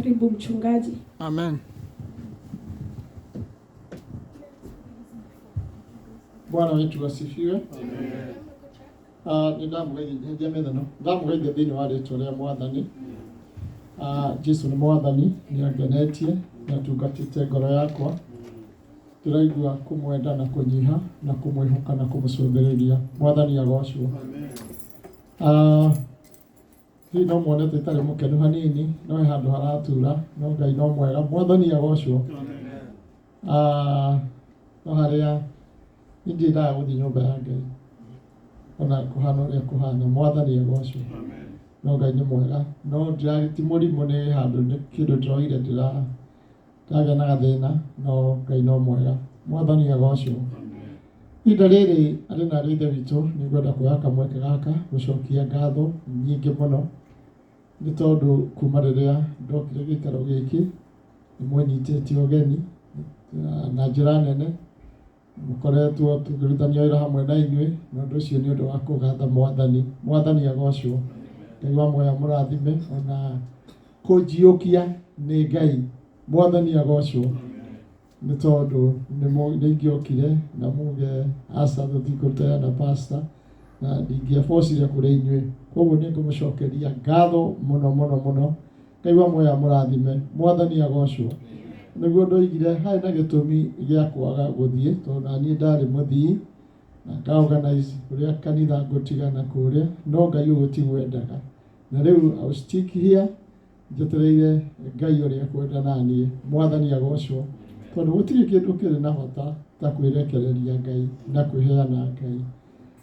Karibu mchungaji. Amen. Bwana wetu asifiwe. Amen. Ndamugeithia thĩinĩ wa rĩĩtwa rĩa Mwathani. Jesu nĩ Mwathani, nĩ angenetie, nĩ atungatĩte ngoro yakwa. Tũraigua kũmwenda na kũnyiha na kũmwĩhoka na kũmũcũthĩrĩria. Mwathani agocwo. Hihi no muonete itarĩ mũkenu hanini, no he handũ haratura, no Ngai no mwega. Mwathani agocwo. No harĩa nĩndiendaga gũthiĩ nyũmba ya Ngai, ona kũhana ũrĩa kũhana. Mwathani agocwo. No Ngai nĩ mwega. No ti mũrimũ, nĩ handũ nĩ kĩndũ ndĩroire ndĩragĩa na gathĩna, no Ngai no mwega. Mwathani agocwo. Ihinda rĩrĩ arĩ na Ithe witũ nĩ ngwenda kuoya kamweke gaka gũcokia ngatho nyingĩ mũno, nĩ tondũ kuma rĩrĩa ndokire gĩikaro gĩkĩ nĩ mwanyitĩte ũgeni na njĩra nene, mũkoretwo tũkĩrutania wĩra hamwe na inyuĩ, na ũndũ ũcio nĩ ũndũ wa kũgatha Mwathani. Mwathani agocwo. Ngai wa muoyo mũrathime, ona kũnjiũkia nĩ Ngai. Mwathani agocwo. Nĩ tondũ nĩ ingĩokire na muge aca tũtikũrutana na pastor na ndingĩabocire kũrĩ inyuĩ, koguo nĩ ngũmũcokeria ngatho mũno mũno mũno. Ngai wa muoyo mũrathime. Mwathani agocwo. Nĩguo ndoigire harĩ na gĩtũmi gĩa kwaga gũthiĩ, tondũ na niĩ ndarĩ mũthii na nga-organize ũrĩa kanitha ngũtigana kũrĩa, no Ngai ũgũtigwendaga, na rĩu I will stick here njetereire Ngai ũrĩa kwenda naniĩ. Mwathani agocwo. Tondũ gũtirĩ kĩndũ kĩrĩ na bata ta kwĩrekereria Ngai na kwĩheana Ngai,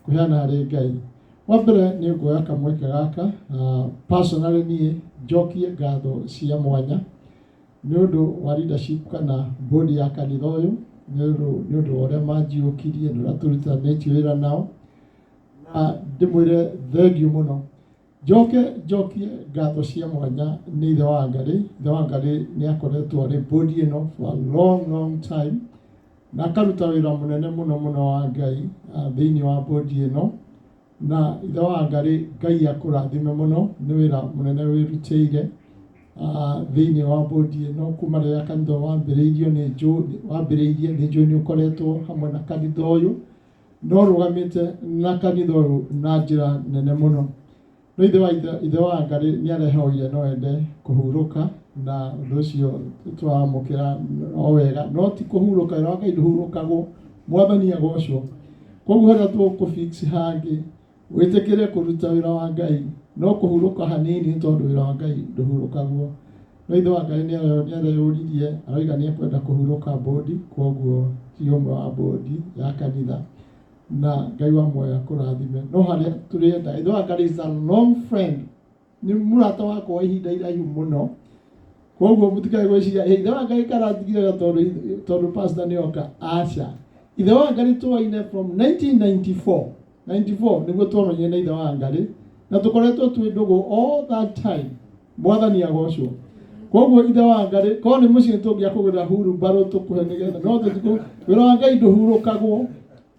kwĩheana harĩ Ngai. Wa mbere nĩ nguoya kamweke gaka personally niĩ njokie ngatho cia mwanya nĩ ũndũ wa leadership kana board ya kanitha ũyũ, nĩ ũndũ wa ũrĩa manjiũkirie na ũrĩa tũrutanĩtie wĩra nao, na ndĩmwĩre thengiũ mũno. Njokie ngatho cia mwanya nĩ Ithe wa Ngarĩ. Ithe wa Ngarĩ nĩ akoretwo arĩ board ĩno for a long time, na akaruta wĩra mũnene mũno mũno wa Ngai thĩinĩ wa board ĩno, na Ithe wa Ngarĩ Ngai akũrathime mũno, nĩ wĩra mũnene wĩrutĩire thĩinĩ wa board ĩno kuma rĩrĩa kanitha wambĩrĩirio. Nĩ njũĩ nĩ ũkoretwo hamwe na kanitha ũyũ, no rũgamĩte na kanitha ũyũ na njĩra nene mũno. No Ithe wa Ngarĩ nĩ arehoire no ende kũhurũka, na ũndũ ũcio twamũkĩra o wega, no ti kũhurũka. Wĩra wa Ngai ndũhurũkagwo. Mwathani agocwo. Koguo harĩa tũkũ-fix hangĩ wĩtĩkĩre kũruta wĩra wa Ngai, no kũhurũka hanini, tondũ wĩra wa Ngai ndũhurũkagwo. No Ithe wa Ngai nĩ areyũririe, aroiga nĩ ekwenda kũhurũka board, koguo ti ũmwe wa board ya kanitha, na Ngai wa muoyo akũrathime. No harĩa tũrĩenda, Ithe wa Ngarĩ is a long friend, nĩ mũrata wakwa wa ihinda iraihu mũno, koguo mũtikae gwĩciria Ithe wa Ngarĩ karatigire tondũ pastor nĩ oka. Aca, Ithe wa Ngarĩ tũoine from 1994 nĩguo tuomenye na Ithe wa Ngarĩ, na tũkoretwo twĩ ndũgũ all that time. Mwathani agocwo. Koguo Ithe wa Ngarĩ korwo nĩ mũciĩ tũngĩakũgũra huru mbarũ tũkũhe nĩgetha, no wĩra wa Ngai ndũhurũkagwo.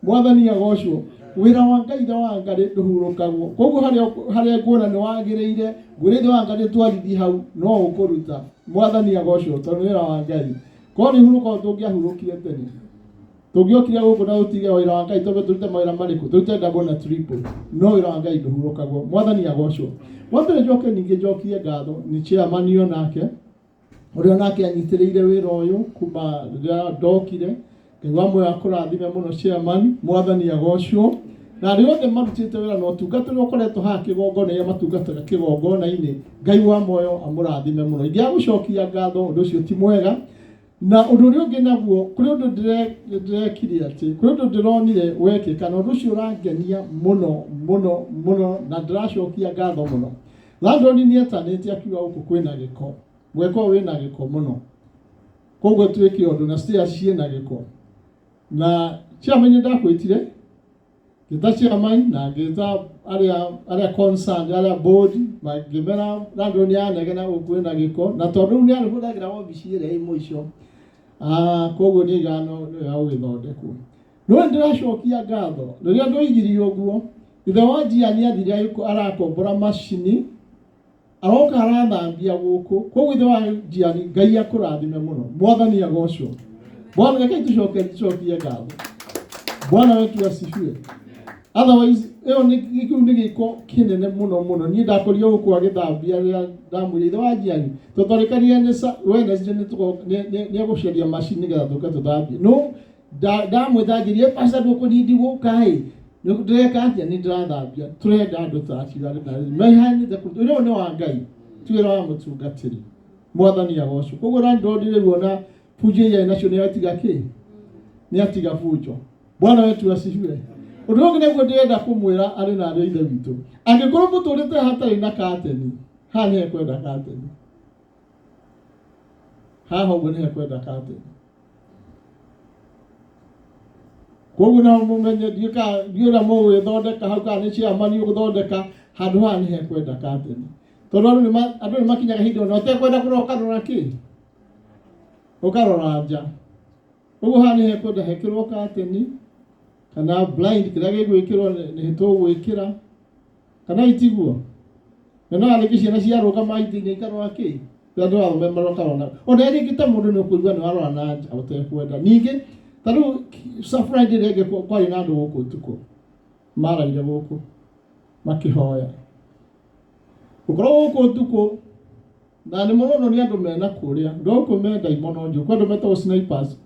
Mwathani agocwo. Wĩra wa Ngai Ithe wa Ngarĩ ndũhurũkagwo. Koguo harĩa nguona nĩ wagĩrĩire ngwĩre Ithe wa Ngarĩ twarithi hau no ũkũruta. Mwathani agocwo, tondũ wĩra wa Ngai korwo nĩ hurũka tũngĩahurũkire tene, tũngĩokire gũkũ na tũtige wĩra wa Ngai, tondũ tũrute mawĩra marĩkũ, tũrute double na triple, no wĩra wa Ngai ndũhurũkagwo. Mwathani agocwo. Wa mbere njokie ngatho nĩ chairman onake, ũrĩa nake anyitĩrĩire wĩra ũyũ kuma rĩrĩa ndokire. Ngai wa muoyo akũrathime mũno chairman. Mwathani agocwo. Na arĩa othe marutĩte wĩra na ũtungata ũrĩa ũkoretwo haha kĩgongona, iria matungataga kĩgongona-inĩ, Ngai wa muoyo amũrathime mũno. Ingĩagũcokia ngatho, ũndũ ũcio ti mwega. Na ũndũ ũrĩa ũngĩ naguo, kũrĩ ũndũ ndĩrekire atĩ, kũrĩ ũndũ ndĩronire wekĩka, na ũndũ ũcio ũrangenia mũno mũno mũno, na ndĩracokia ngatho mũno. Landlord nĩ etanĩte akiuga gũkũ kwĩna gĩko, mweko wĩna gĩko mũno, koguo twĩke ũndũ na stairs ciĩna gĩko. Na chairman ndakwĩtire, ngĩta chairman na ngĩta arĩa concerned, arĩa board, ngĩmera landlord nĩ anegena gũkũ kwĩna gĩko, na tondũ rĩu nĩ arĩhũthagĩra wabici ĩrĩa ĩ mũico, koguo nĩ igano ya gũgĩthondekwo. No ndĩracokia ngatho rĩrĩa ndoigirie ũguo, Ithe wa Njia nĩ athire arakombora macini aroka arathambia guku koguo ithe wa Njiani Ngai akurathime muno mwathani agocwo Bwana reke tucokie ngatho Bwana wetu asifiwe otherwise eo ni giko kinene muno ni ndakorio guku agithambia ria ndamwire ithe wa Njiani tuthorekaria ni Wednesday ni agucaria machine getha tuke tuthambie no ndamwithangirie pastor ndukunindi gukai ndireka atia ni ndirathambia turenda andu tacira mehani ule ni wa Ngai twira wa mutungatiri mwathani agocwo koguo na ndondire guona fujo ya nacio ni atiga ki ni atiga fujo Bwana wetu asifiwe undu ungi niguo ndirenda kumwira ari na ari ithe witu angikorwo muturite hatari na kateni hani ekwenda kateni haha uguo ni ekwenda kateni koguo na mumenye ndiura muwe thondeka hau kana ni cia mani uguthondeka handu haha ni ekwenda kateni tondu andu ni makinyaga hindi ona utekwenda kuroka rora ki ukarora nja uguo haha ni ekwenda hekirwo kateni kana blind kira gigwikirwo ni hitugwikira kana itiguo na aliki ciana ciaruka maithinya ikarora ki tondu wa maroka rona ona ringita mundu ni ukuigua ni warora na nja utekwenda ningi taru safari ndirege kwari na andu guku tuko maraire guku makihoya ukorwo guku tuko na ni muno ni andu mena kuria ndoku menda imono nju kwendo meto snipers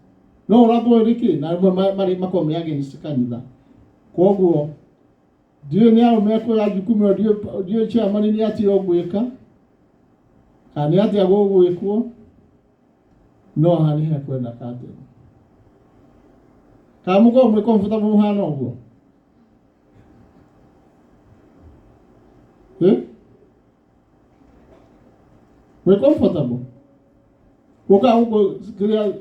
no urathwo riki na mari makome against kanitha koguo dio ni ao meko ya jukumu dio chairman ni ati ogwika ani ati agogwikwo no hani hekwenda kate kamugo mwe comfortable muhano ugo we comfortable Woka ugo kria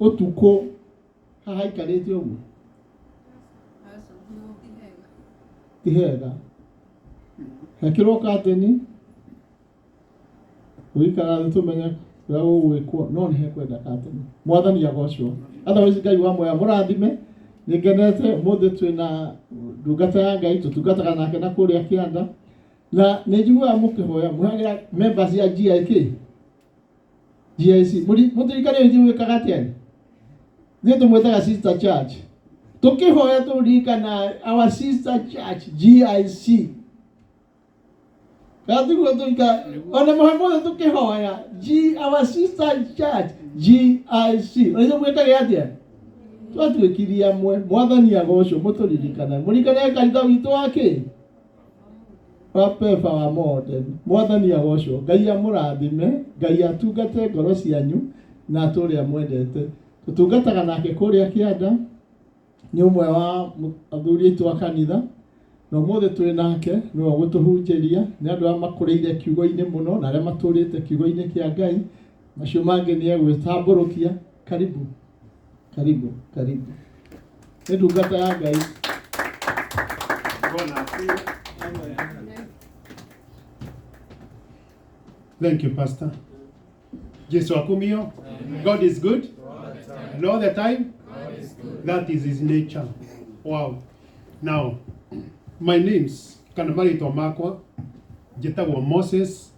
otuko haikarete ugo ihega hakiro kateni uikara tumenya rawo wekwo no ni hekwenda kateni mwathani agocwo otherwise Ngai wa moya murathime nigenete muthe twina ndungata ya Ngai tutungataga nake na kuria kianda na nijigwa mukihoya muhagira members ya GIC mutirikane njiwe kagatiani ndio mwetaga sister church tukihoya turikana our sister church GIC katuko tuika ona mahamoda tukihoya our sister church GIC ndio mwetaga atia twatuikiria mwe mwathani agocwo muturirikana murikane kanitha witu wake Papa wa modern mwathani agocwo Ngai amurathime Ngai atungate ngoro cianyu na aturi amwendete tutungataga nake kuria kianda ni umwe wa athuri itu wa kanitha no mothe turi nake no gutuhunjiria ni andu amakureire kiugo-ini muno na aria maturite kiugo-ini kia Ngai macio mangi ni egwitamburukia karibu ni ndungata ya Ngai Thank you, Pastor. Jesu akumio. God is good. And all the time. That is his nature. Wow. Now, my name's Kanamarito Makwa. Jetagwo Moses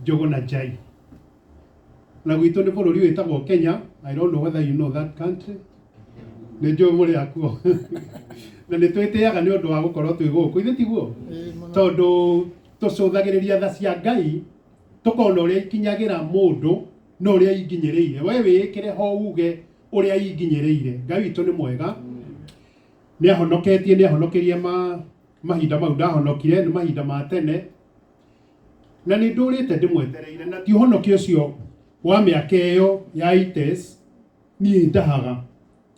Jogona Jai. Na gwito ni bũrũri wĩtagwo Kenya. I don't know whether you know that country. Nĩ njũĩ mũrĩ akuo. Na nĩ twĩtĩaga nĩ ũndũ wa gũkorwo twĩ gũkũ. Ithe tiguo? Tondũ tũcũthagĩrĩria tha cia Ngai tukona uria ikinyagira mundu no uria inginyereire we wikire ho uge uria inginyereire Ngai witu ni mwega ni ahonoketie ni ahonokerie mahinda mau ndahonokire ni mahinda ma tene na ni ndurite ndimwetereire na ti uhonokio ucio wa miaka iyo ya ites ni ndahaga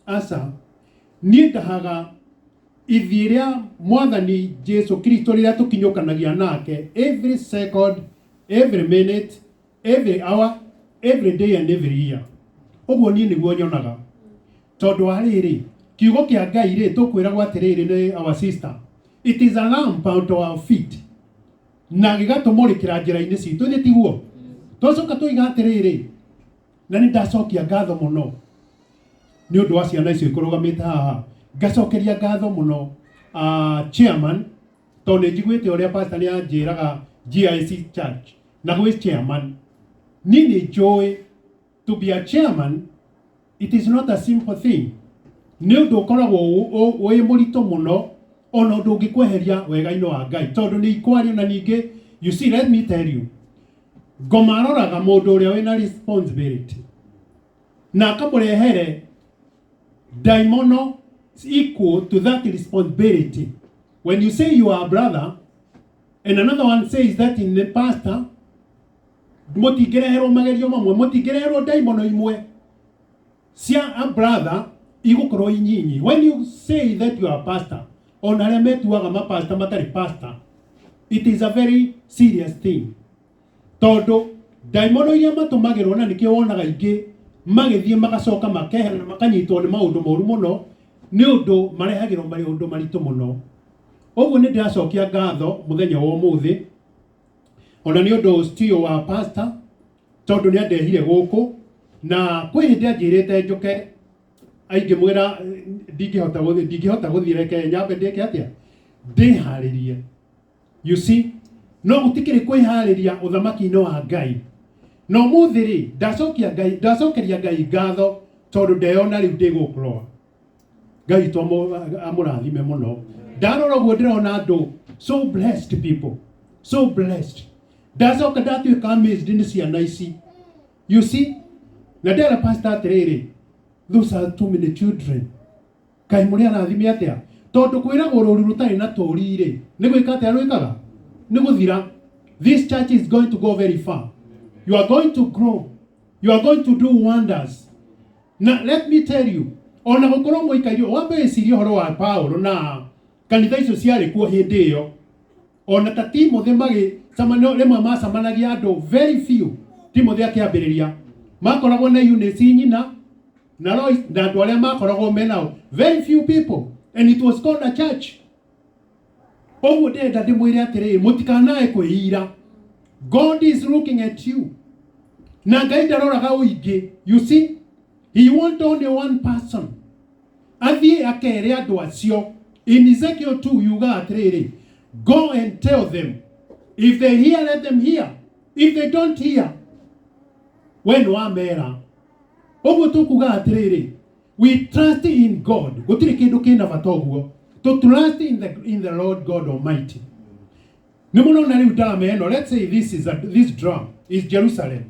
asa ni ndahaga ithiria mwathani Jesu Kristo riria tukinyukanagia nake every second, every minute, every hour, every day and every year. Oguo ni niguo nyonaga. Tondu ariri kiugo kia Ngai ri tukwiragwo atiriri ni our sister. It is a lamp unto our feet. Na gigatumurikira njira-ini citu ni tiguo. Twacoka tuiga atiriri na ni ndacokia ngatho muno ni undu wa ciana icio ikurugamite haha ngacokeria ngatho muno chairman tondu njiguite uria pastor ni anjiraga GIC church na who is chairman nini joy to be a chairman. It is not a simple thing. Nĩ ũndũ ũkoragwo wĩ mũritũ mũno ona ũndũ ũngĩkweheria wega-inĩ wa Ngai tondũ nĩ ikwario na ningĩ. You see, let me tell you, ngomaroraga mũndũ ũrĩa wĩna responsibility na akamũrehere daimono equal to that responsibility. When you say you are a brother and another one says that in the pastor, mũtingĩreherwo magerio mamwe, mũtingĩreherwo daimono imwe cia a brother igũkorwo inyinyi. When you say that you are a pastor, ona arĩa metuaga mapastor matarĩ pastor, it is a very serious thing. Tondũ daimono iria matũmagĩrwo na nĩkĩo wonaga ingĩ magĩthiĩ magacoka makehera na makanyitwo nĩ maũndũ moru mũno nĩ ũndũ marehagĩrwo maũndũ maritũ mũno. Ũguo nĩ ndĩracokia ngatho mũthenya wa ũmũthĩ ona nĩ ũndũ ũcio wa pastor tondũ nĩ andehire gũkũ na kwĩ hĩndĩ anjĩrĩte njoke aingĩmwĩra ndingĩhota gũthiĩ reke nyambe ndĩke atĩa ndĩharĩrie. You see, no gũtikĩrĩ kwĩharĩria ũthamaki-inĩ wa Ngai. No mũthĩ rĩ ndacokeria Ngai ngatho tondũ ndeyona rĩu ndĩgũkũrora. Ngai tu amũrathime mũno. Ndarora ũguo ndĩrona andũ so blessed people, so blessed. Ndacoka ndatuĩka amazed nĩ ciana ici. You see, na ndera pastor atĩrĩrĩ, those are too many children. Kai mũrĩ arathime atĩa tondũ kwĩragwo rũru rũtarĩ na tũũri rĩ nĩ gwĩka atĩa rwĩkaga nĩ gũthira. This church is going to go very far. You are going to grow. You are going to do wonders. Now let me tell you, ona gũkorwo mũikario wambe ĩcirie ũhoro wa Paulo na kanitha icio ciarĩ kuo hĩndĩ ĩyo, ona ta Timothy rĩmwe macamanagia andũ very few. Timothy akĩambĩrĩria makoragwo na units nyina na Lois na andũ arĩa makoragwo menao very few people, and it was called a church. Ũguo ndĩrenda ndĩmwĩre atĩrĩrĩ mũtikanae kwĩira. God is looking at you. Na Ngai ndaroraga ũingĩ. You see, he want only one person. Athiĩ akere andũ acio. In Ezekiel 2 yuga atĩrĩrĩ, go and tell them. If they hear, let them hear. If they don't hear, when wamera. Ũguo tũkuga atĩrĩrĩ, we trust in God. Gũtirĩ kĩndũ kĩna bata ũguo. To trust in the Lord God Almighty. Nimunaona rĩu ndama ĩno, let's say this drum is Jerusalem.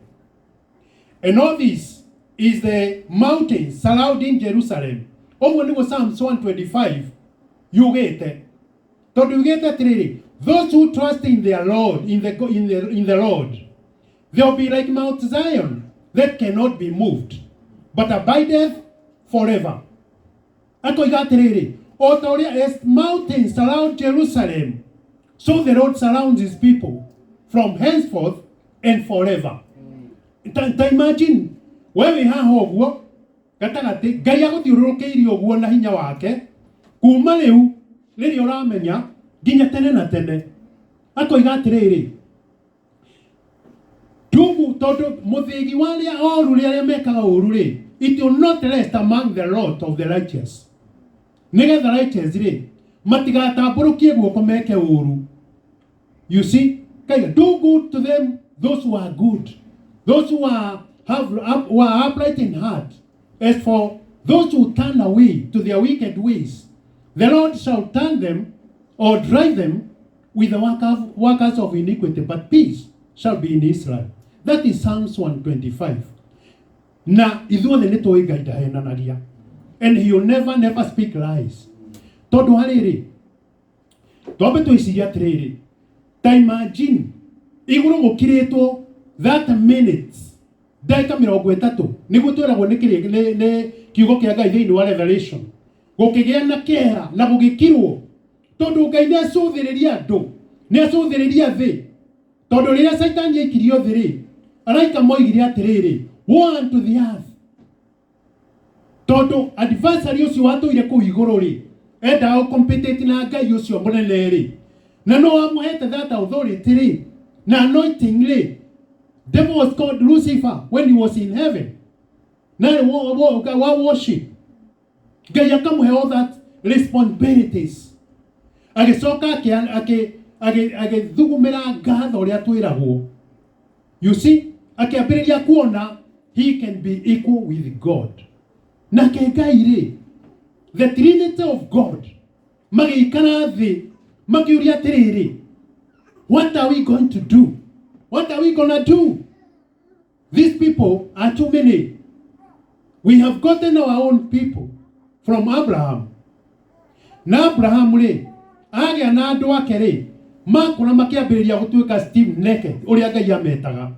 And all this is the mountains surrounding Jerusalem. Ũguo nĩguo Psalms 125 yugĩte. Tondũ yugĩte atĩrĩrĩ, those who trust in their Lord, in the Lord, they'll be like Mount Zion that cannot be moved, but abideth forever. Akoiga atĩrĩrĩ, as mountains surround Jerusalem, so the Lord surrounds his people from henceforth and forever. Ta imagine, wewe haha ũguo, gatagatĩ, Ngai agũthiũrũrũkĩirie ũguo na hinya wake, kuma rĩu, rĩrĩa ũramenya, nginya tene na tene. Akoiga atĩrĩrĩ, Tungu tondũ mũthĩgi wa arĩa oru arĩa mekaga ũru rĩ, it will not rest among the lot of the righteous. Nĩgetha righteous rĩ, matigatambũrũkie guoko meke ũru. You see, do good to them, those who are good, those who are upright in heart. As for those who turn away to their wicked ways, the Lord shall turn them or drive them with the workers of iniquity, but peace shall be in Israel. That is Psalms 125. Na ithuothe nĩ tũĩ Ngai ndahenanagia, and he will never speak lies. Tondũ harĩrĩ, twambe twĩcirie atĩrĩrĩ, ta imagine igũrũ gũkirĩtwo that minutes ndagĩka 30 nĩguo twĩragwo nĩ kiugo kĩa Ngai thĩinĩ wa Revelation, gũkĩgĩa na kĩeha na gũgĩkirwo tondũ Ngai nĩ acũthĩrĩria andũ, nĩ acũthĩrĩria thĩ. Tondũ rĩrĩa Saitani aikirio thĩ rĩ, araika moigire atĩrĩrĩ, woe unto the earth. Tondũ adversary ũcio watũire kũu igũrũ rĩ, endaga compete na Ngai ũcio mũnene rĩ, na no amũhete that authority rĩ, na anointing rĩ. Devil was called Lucifer when he was in heaven. Na worship. Ngai akamũhe all that responsibilities. Agĩcoka agithugumira ngatho uria twiragwo. You see, akiambiriria kuona he can be equal with God. Na Ngai ri, the Trinity of God, magikara thi, makiuria atiriri, what are we going to do? What are we gonna do? These people are too many. We have gotten our own people from Abraham. Na Abraham ri, agĩa na andũ ake ri, makũra makiambĩrĩria gũtuĩka Steve naked, ũrĩa Ngai ametaga.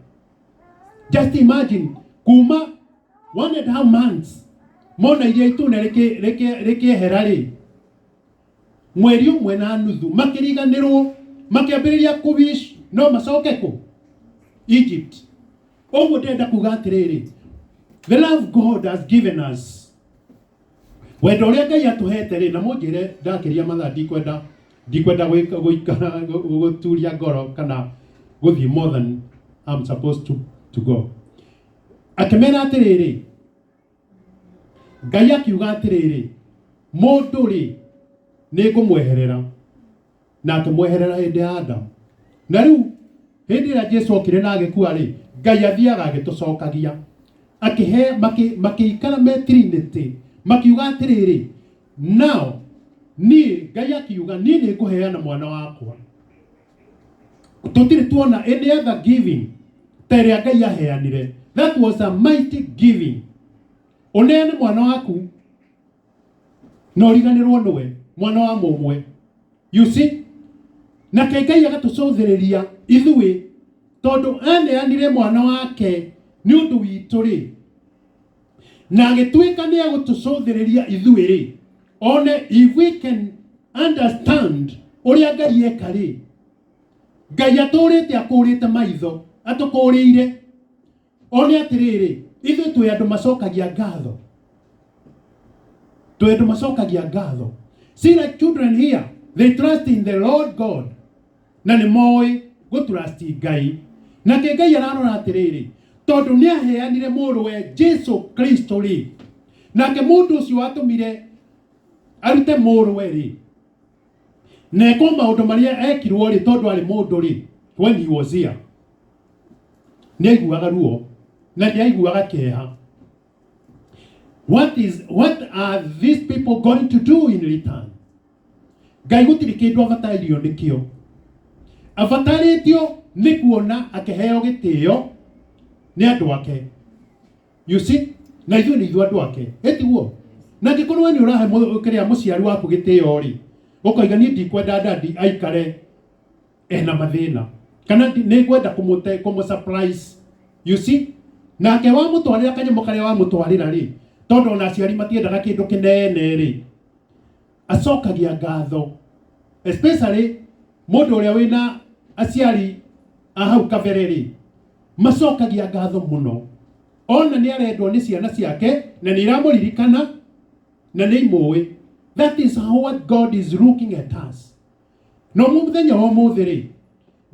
Just imagine, kuma 1.5 months, mona iria itune rĩkĩehera ri, mweri ũmwe na nuthu, makĩriganĩrwo, makiambĩrĩria kũwish, no macoke kũ? Egypt. Ũguo ndĩrenda kuga atĩrĩrĩ, the love God has given us. Wendo ũrĩa Ngai atũhete rĩ, na mũnjĩre ndakĩria mathaa ndikwenda gũikara gũturia ngoro kana gũthiĩ more than I'm supposed to go. Akĩmera atĩrĩrĩ, Ngai akiuga atĩrĩrĩ, mũndũ rĩ nĩ ngũmweherera, na akĩmweherera hĩndĩ ya Adamu. Na rĩu hĩndĩ ĩrĩa Jesũ okire na agĩkua rĩ, Ngai athiaga agĩtũcokagia, akĩhe makĩikara me Trinity, makiuga atĩrĩrĩ, now Ngai akiuga nĩ ngũheana mwana wakwa. Tũtirĩ tuona any other giving ta ĩrĩa Ngai aheanire. That was a mighty giving. Ũneane mwana waku na ũriganĩrwo nĩwe, mwana wa mũmwe. You see? Na Ngai agatũcũthĩrĩria ithuĩ, tondũ aneanire mwana wake nĩ ũndũ witũ rĩ, na agĩtuĩka nĩ agũtũcũthĩrĩria ithuĩ rĩ, one if we can understand ũrĩa Ngai eka rĩ, Ngai atũrĩte akũrĩte maitho, atũkũrĩire, one atĩrĩrĩ, ithuĩ twĩ andũ macokagia ngatho. Twĩ andũ macokagia ngatho. See, like children here, they trust in the Lord God. Na nĩ moĩ gũtrust Ngai. Na Ngai ararora atĩrĩrĩ, tondũ nĩ aheanire mũrũwe Jesu Kristo rĩ, nake mũndũ ũcio atũmire arute mũrũwe rĩ, na eko maũndũ marĩa ekirwo rĩ, tondũ arĩ mũndũ rĩ, when he was here, nĩ aiguaga ruo na nĩ aiguaga kĩeha. What are these people going to do in return? Ngai gũtirĩ kĩndũ abatairio nĩkĩo. Abatarĩtio nĩ kuona akĩheo gĩtĩo nĩ andũ ake. You see? Na ithuĩ nĩ ithuĩ andũ ake. Ĩtiguo? Na angĩkorwo nĩ ũrahe kĩrĩa mũciari waku gĩtĩo rĩ, ũkoiga niĩ ndikwenda dadi aikare ena mathĩna, kana nĩ ngwenda kũmũ-surprise. You see? Nake wamũtwarĩra kanyamũ karĩa wamũtwarĩra rĩ, tondũ ona aciari matiendaga kĩndũ kĩnene rĩ, acokagia ngatho. Especially mũndũ ũrĩa wĩna aciari hau kabere rĩ, macokagia ngatho mũno. Ona nĩ arendwo nĩ ciana ciake, na nĩ iramũririkana, na nĩ imũĩ. That is what God is looking at us. No mũthenya wa ũmũthĩ rĩ,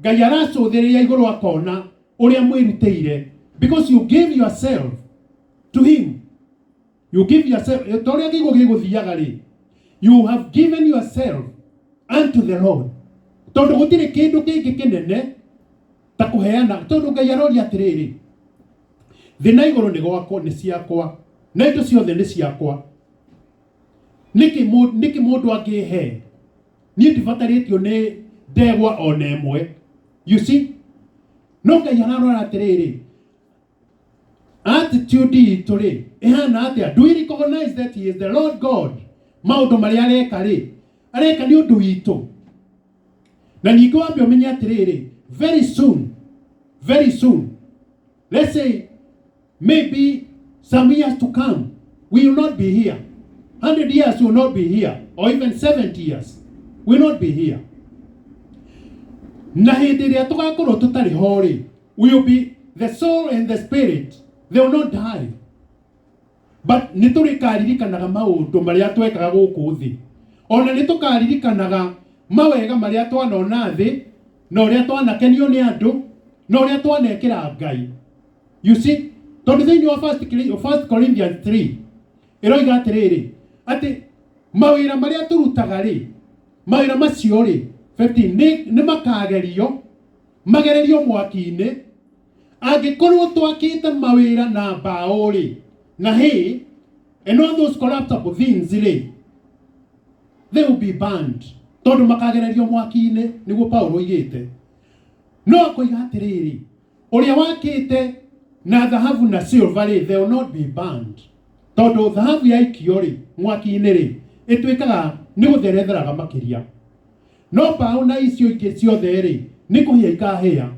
Ngai aracũthĩrĩria igũrũ akona ũrĩa mwĩrutĩire, because you give yourself to him. You give yourself, torĩa gĩgo gĩgũthiaga rĩ, you have given yourself unto the Lord. Tondũ gũtirĩ kĩndũ kĩngĩ kĩnene ta kũheana, tondũ Ngai aroria atĩrĩrĩ, thĩ na igũrũ nĩ gwakwa, nĩ ciakwa, na indo ciothe nĩ ciakwa. Nĩkĩ mũndũ angĩhe? Niĩ ndibatarĩtio nĩ ndegwa ona ĩmwe. You see? No Ngai ararora atĩrĩrĩ, attitude itũ rĩ, ĩhana atĩa? Do we recognize that he is the Lord God? Maũndũ marĩa areka rĩ, areka nĩ ũndũ witũ. Na ningĩ wambe ũmenye atĩrĩrĩ, very soon, let's say maybe some years to come, we will not be here. 100 years we will not be here, or even 70 years we will not be here. Na hĩndĩ ĩrĩa tũgakorwo tũtarĩ ho rĩ, we will be, the soul and the spirit, they will not die. But nĩ tũrĩkaririkanaga maũndũ marĩa twekaga gũkũ thĩ. Ona nĩ tũkaririkanaga mawega marĩa twanona thĩ, na ũrĩa twanakenio nĩ andũ, na ũrĩa twanekĩra Ngai. You see? Tondũ thĩinĩ wa 1 Corinthians 3, ĩroiga atĩrĩrĩ, atĩ mawĩra marĩa tũrutaga rĩ, mawĩra macio rĩ, 15 nĩ makagerio magererio mwaki-inĩ angĩkorwo twakĩte mawĩra na mbaũ rĩ na hay and all those corruptible things rĩ they will be burned tondũ makagererio mwaki-inĩ nĩguo Paulo oigĩte. No akoiga atĩrĩrĩ ũrĩa wakĩte na thahabu na silver rĩ they will not be burned tondũ thahabu yaikio rĩ mwaki-inĩ rĩ ĩtuĩkaga nĩ gũtheretheraga makĩria. No mbaũ na icio ingĩ ciothe rĩ nĩ kũhĩa ikahĩa.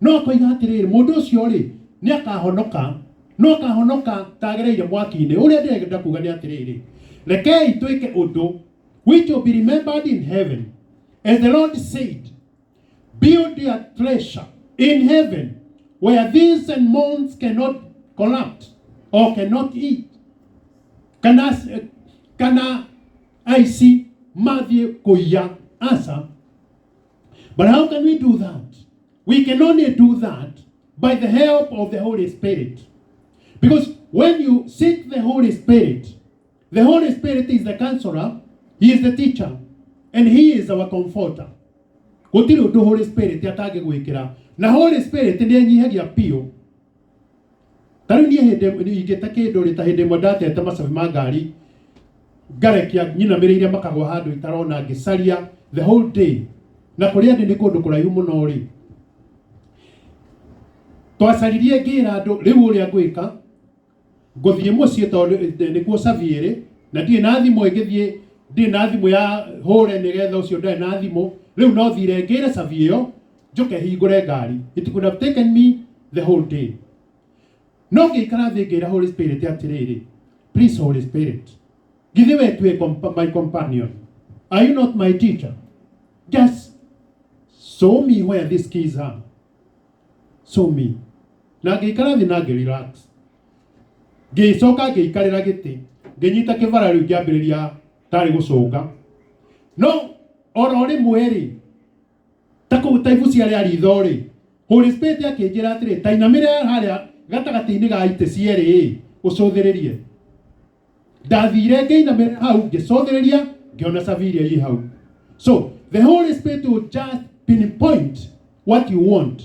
No akoiga atĩrĩrĩ mũndũ ũcio rĩ nĩ akahonoka no akahonoka tagereire mwaki-inĩ. Ũrĩa ndĩrenda kuga nĩ atĩrĩrĩ rekei twĩke ũndũ which will be remembered in heaven as the Lord said, build your treasure in heaven where thieves and moths cannot corrupt or cannot eat. Kana aici mathiĩ kũiya asa. But how can we do that? We can only do that by the help of the Holy Spirit. Because when you seek the Holy Spirit is the counselor, he is the teacher, and he is our comforter. Gũtirĩ ũndũ Holy Spirit atangĩgwĩkĩra. Na Holy Spirit nĩ anyihagia piũ. Tarĩu niĩ hĩndĩ ingĩta kĩndũ rĩ ta hĩndĩ ĩmwe ndatete macabi ma ngari ngarekia nyinamĩrĩire makagwa handũ itarona ngĩcaria the whole day. Na kũrĩa ndĩ nĩ kũndũ kũraihu mũno rĩ twacaririe ngĩra andũ rĩu ũrĩa ngwĩka ngũthiĩ mũciĩ tondũ nĩkuo cabi ĩrĩ na ndirĩ na thimũ ĩngĩthiĩ ndirĩ na thimũ ya hũre nĩgetha ũcio ndarĩ na thimũ rĩu no thire ngĩre cabi ĩyo njoke hingũre ngari. It could have taken me the whole day. No ngĩikara thĩ ngĩra Holy Spirit atĩrĩrĩ please Holy Spirit githĩ we tuĩ my companion, are you not my teacher? Just show me where these keys are. Show me. Na ngĩikara thĩ na ngĩrelax. Ngĩcoka ngĩikarĩra gĩtĩ ngĩnyita kĩbara rĩu ngĩambĩrĩria tarĩ gũcũnga. No oro rĩmwe rĩ ta kũruta ibucia rĩa ritho rĩ Holy Spirit akĩnjĩra atĩrĩ ta inamĩrĩra harĩa gatagatĩ-inĩ ga itĩ cierĩ ũcũthĩrĩrie. Ndathire ngĩinamĩrĩra hau ngĩcũthĩrĩria ngĩona cabi iria irĩ hau. So the Holy Spirit will just pinpoint what you want.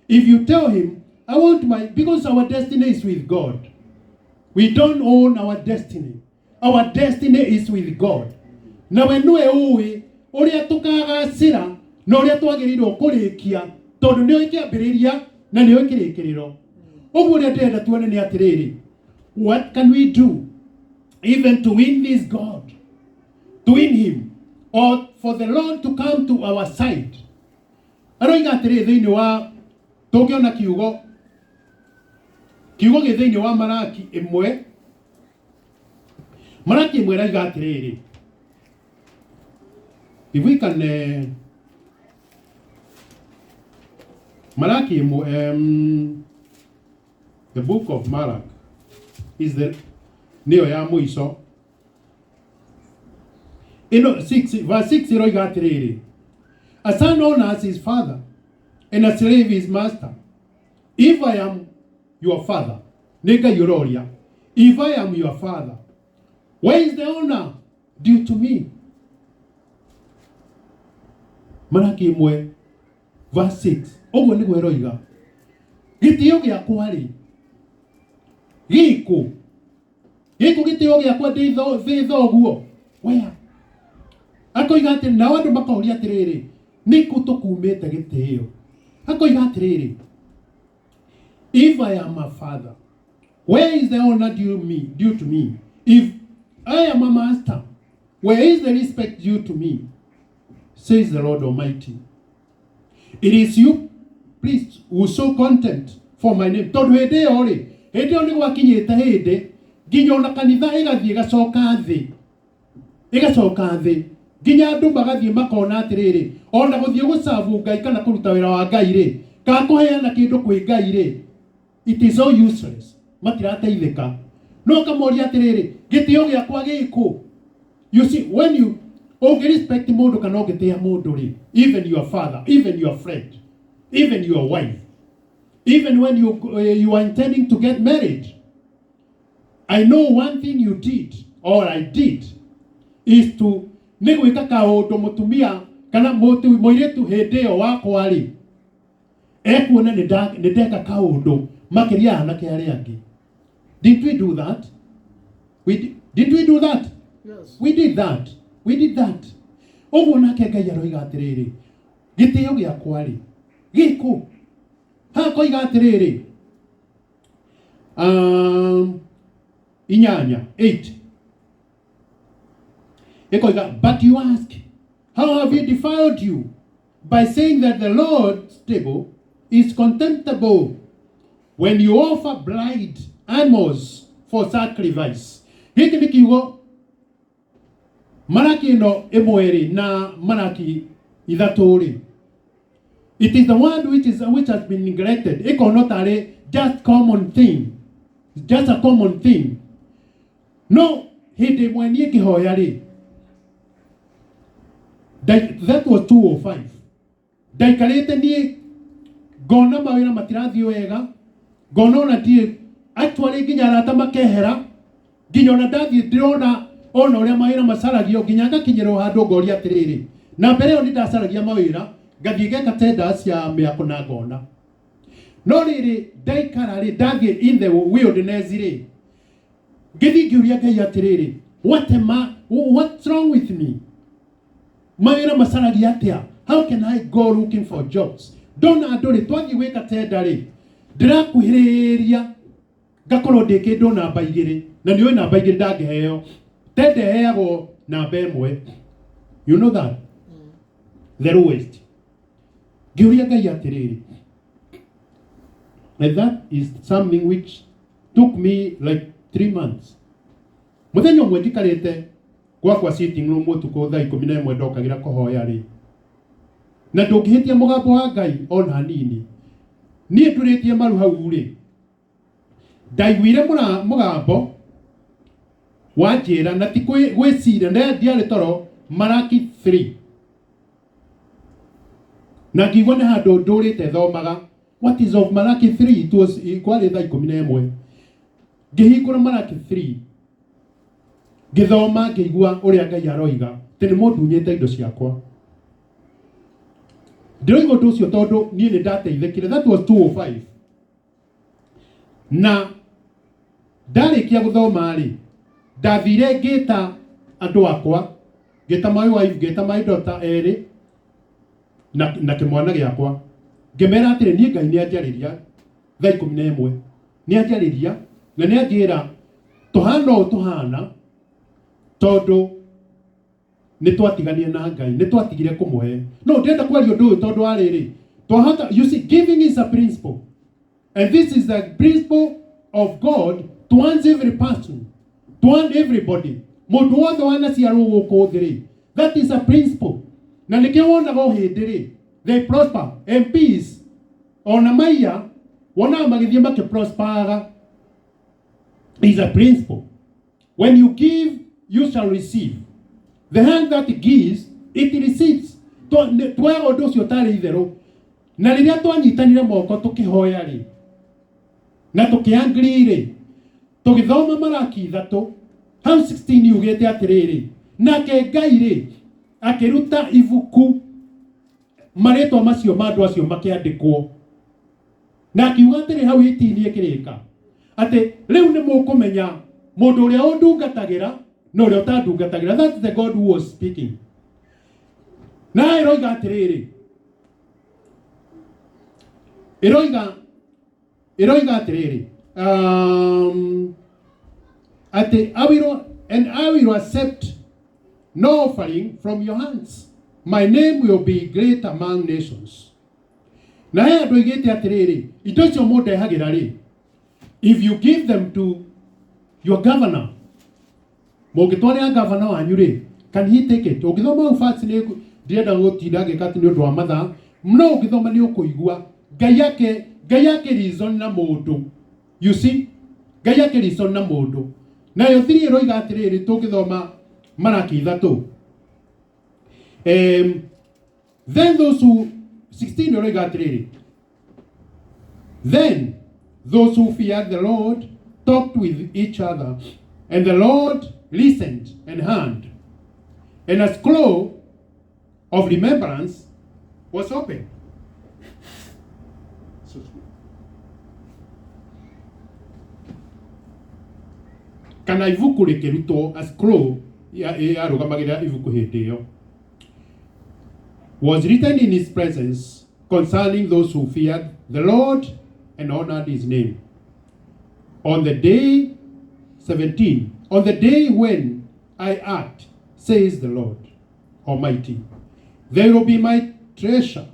If you tell him, I want my, because our destiny is with God. We don't own our destiny. Our destiny is with God. Na we nĩwe ũĩ ũrĩa tũkagacĩra na ũrĩa twagĩrĩirwo kũrĩkia tondũ nĩwe kĩambĩrĩria na nĩwe kĩrĩkĩrĩro. Ũguo ũrĩa ndĩrenda tuone nĩ atĩrĩrĩ what can we do even to win this God, to win him, or for the Lord to come to our side. Aroiga atĩrĩ thĩinĩ wa tũngĩona kiugo gĩ thĩinĩ wa Malaki ĩmwe raiga atĩrĩrĩ if we can Malaki ĩmwe the book of Malak is the nĩyo ya mũico 6 verse 6 ĩroiga atĩrĩrĩ a son honors his father and a slave his master. If I am your father, nĩnga yũroria if I am your father, where is the honor due to me? Malaki ĩmwe verse 6 ũguo nĩguo ĩroiga gĩtĩo gĩakwa rĩ gĩkũ gĩtĩo gĩakwa thĩ thoguo where? Akoiga atĩ nao andũ makoria atĩrĩrĩ nĩkũ tũkumĩte gĩtĩo. Akoiga atĩrĩrĩ if I am a father, where is the honor due to me? If I am a master, where is the respect due to me? Says the Lord Almighty. It is you, priests, who show contempt for my name. Tondũ hĩndĩ ĩyo nĩ gwakinyĩte hĩndĩ nginya ona kanitha ĩgathiĩ ĩgacoka thĩ nginya andũ magathiĩ makona atĩrĩrĩ ona gũthiĩ gũcabu Ngai kana kũruta wĩra wa Ngai rĩ kana kũheana kĩndũ kwĩ Ngai rĩ it is all useless. Matirateithĩka. No kamoria atĩrĩrĩ gĩtĩo gĩakwa gĩkũ. You see, when you respect mũndũ kana ũngĩtĩa mũndũ rĩ even your father, even your friend, even your wife, even when you are intending to get married, I know one thing you did or I did is to nĩgwĩka kaũndũ mũtumia kana moiretu hĩndĩ ĩyo wakwa rĩ ekuona nĩ ndeka kaũndũ makĩria anake arĩa angĩ. Did we do that? Did we do that? Yes. We did that. We did that. Ũguo nake Ngai aroiga atĩrĩrĩ, gĩtĩo gĩakwa rĩ gĩkũ hakoiga atĩrĩrĩ inyanya 8 ikoiga, but you ask, how have you defiled you by saying that the Lord's table is contemptible when you offer blind animals for sacrifice. Hiki nĩ kiugo Malaki ĩno ĩmwe rĩ na Malaki ithatũ rĩ. It is the word which has been neglected. Iko no tarĩ just common thing. Just a common thing. No, hĩndĩ ĩmwe niĩ ngĩhoya rĩ. That was 205. Ndaikarĩte niĩ ngona mawĩra matirathiĩ wega. Ngona ona ndiĩ actually nginya arata makehera. Nginya ona ndathiĩ ndĩrona ona ũrĩa mawĩra macaragio nginya ngakinyĩrwo handũ ngoria atĩrĩrĩ. Na mbere ĩyo nĩ ndacaragia mawĩra ngathiĩ ngeka tenda cia mĩako na ngona. No rĩrĩ ndaikara rĩ ndathiĩ in the wilderness rĩ. Ngĩthiĩ ngĩũria Ngai atĩrĩrĩ, what's wrong with me? Mawĩra macaragia atĩa? How can I go looking for jobs? Ndona andũ rĩ twathiĩ gwĩka tenda rĩ ndĩrakuhĩrĩria ngakorwo ndĩ kĩndũ namba 2 na nĩ namba 2 ndangĩheo. Tenda heagwo namba 1. You know that? The lowest. Ngĩũria Ngai atĩrĩrĩ. And that is something which took me like 3 months. Mũthenya ũmwe njikarĩte gwakwa sitting room ũtukũ thaa 11 ndokagĩra kũhoya rĩ. Na ndũngĩhĩtia mũgambo wa Ngai ona hanini. Niĩ ndũrĩtie maru hau rĩ. Ndaiguire mũgambo wanjĩra na ti gwĩciria na ndiarĩ toro Malaki 3. Na ngĩigua nĩ handũ ndũrĩte thomaga. What is of Malaki 3? It was kwarĩ thaa 11. Ngĩhingũra Malaki 3. Ngĩthoma ngĩigua ũrĩa Ngai aroiga atĩ nĩ mũndunyĩte indo ciakwa. Ndĩroiga ũndũ ũcio tondũ niĩ nĩ ndateithĩkire. That was 205. Na ndarĩkia gũthoma rĩ ndathire ngĩta andũ akwa, ngĩta my wife, ngĩta my daughter erĩ na kĩmwana gĩakwa. Ngĩmera atĩrĩ niĩ Ngai nĩ anjarĩria thaa 11. Nĩ anjarĩria na nĩ anjĩra tũhana o tũhana tondũ nĩ twatiganie na Ngai, nĩ twatigire kũmũhe. No ndĩrenda kwaria ũndũ ũyũ tondũ arĩrĩ twahota, you see, giving is a principle. And this is the principle of God towards every person, towards everybody. Mũndũ wothe wanaciarwo gũkũ thĩ rĩ. That is a principle. Na nĩkĩo wonaga o hĩndĩ rĩ they prosper. MPs ona maiya wonaga magĩthiĩ makĩprosperaga. Is a principle. When you give, you shall receive. The hand that gives, it receives. Twaga ũndũ ũcio tarĩ itherũ. Na rĩrĩa twanyitanire moko tũkĩhoya rĩ na tũkĩangri rĩ tũgĩthoma Malaki 3 hau 16 yugĩte atĩrĩrĩ, nake Ngai rĩ akĩruta ibuku marĩtwa macio ma andũ acio makĩandĩkwo. Na akiuga atĩrĩ hau 18 ĩkĩrĩka atĩ rĩu nĩ mũkũmenya mũndũ ũrĩa ũndungatagĩra na ũrĩa ũtandungatagĩra. That's the God who was speaking. Na ĩroiga atĩrĩrĩ, ĩroiga atĩrĩrĩ atĩ I will accept no offering from your hands. My name will be great among nations. Na he andũ igĩte atĩrĩrĩ indo icio mũndehagĩra rĩ, if you give them to your governor, mũngĩtwarĩra governor wanyu rĩ, can he take it? Ũngĩthoma hau first nĩ ndĩrenda gũtinda ngĩka nĩ ũndũ wa mathaa, no ũngĩthoma nĩ ũkũigua Ngai yake reason na mũndũ. You see, Ngai yake reason na mũndũ. Nayo 3 ĩroiga atĩrĩrĩ tũngĩthoma Malaki 3. Then those who 16 ĩroiga atĩrĩrĩ, then those who feared the Lord talked with each other, and the Lord listened and heard. And a scroll of remembrance was open. Kana ibuku rikirutwo, a scroll yarugamagira ibuku hindi iyo, was written in his presence concerning those who feared the Lord and honored his name. On the day 17, on the day when I act, says the Lord Almighty, there will be my treasure.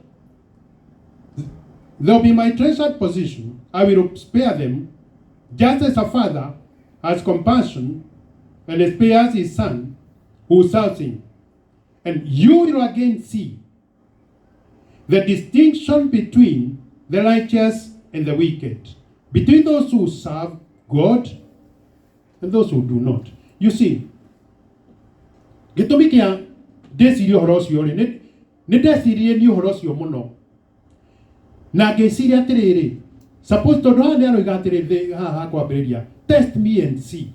There will be my treasured position. I will spare them, just as a father has compassion and spares his son who serves him. And you will again see the distinction between the righteous and the wicked, between those who serve God and those who do not. You see, gitumi kia ndeciria uhoro ucio ri ni ndecirie ni uhoro ucio muno na ngeciria atiriri, suppose tondu haha ni aroiga atiriri haha kwambiriria, test me and see,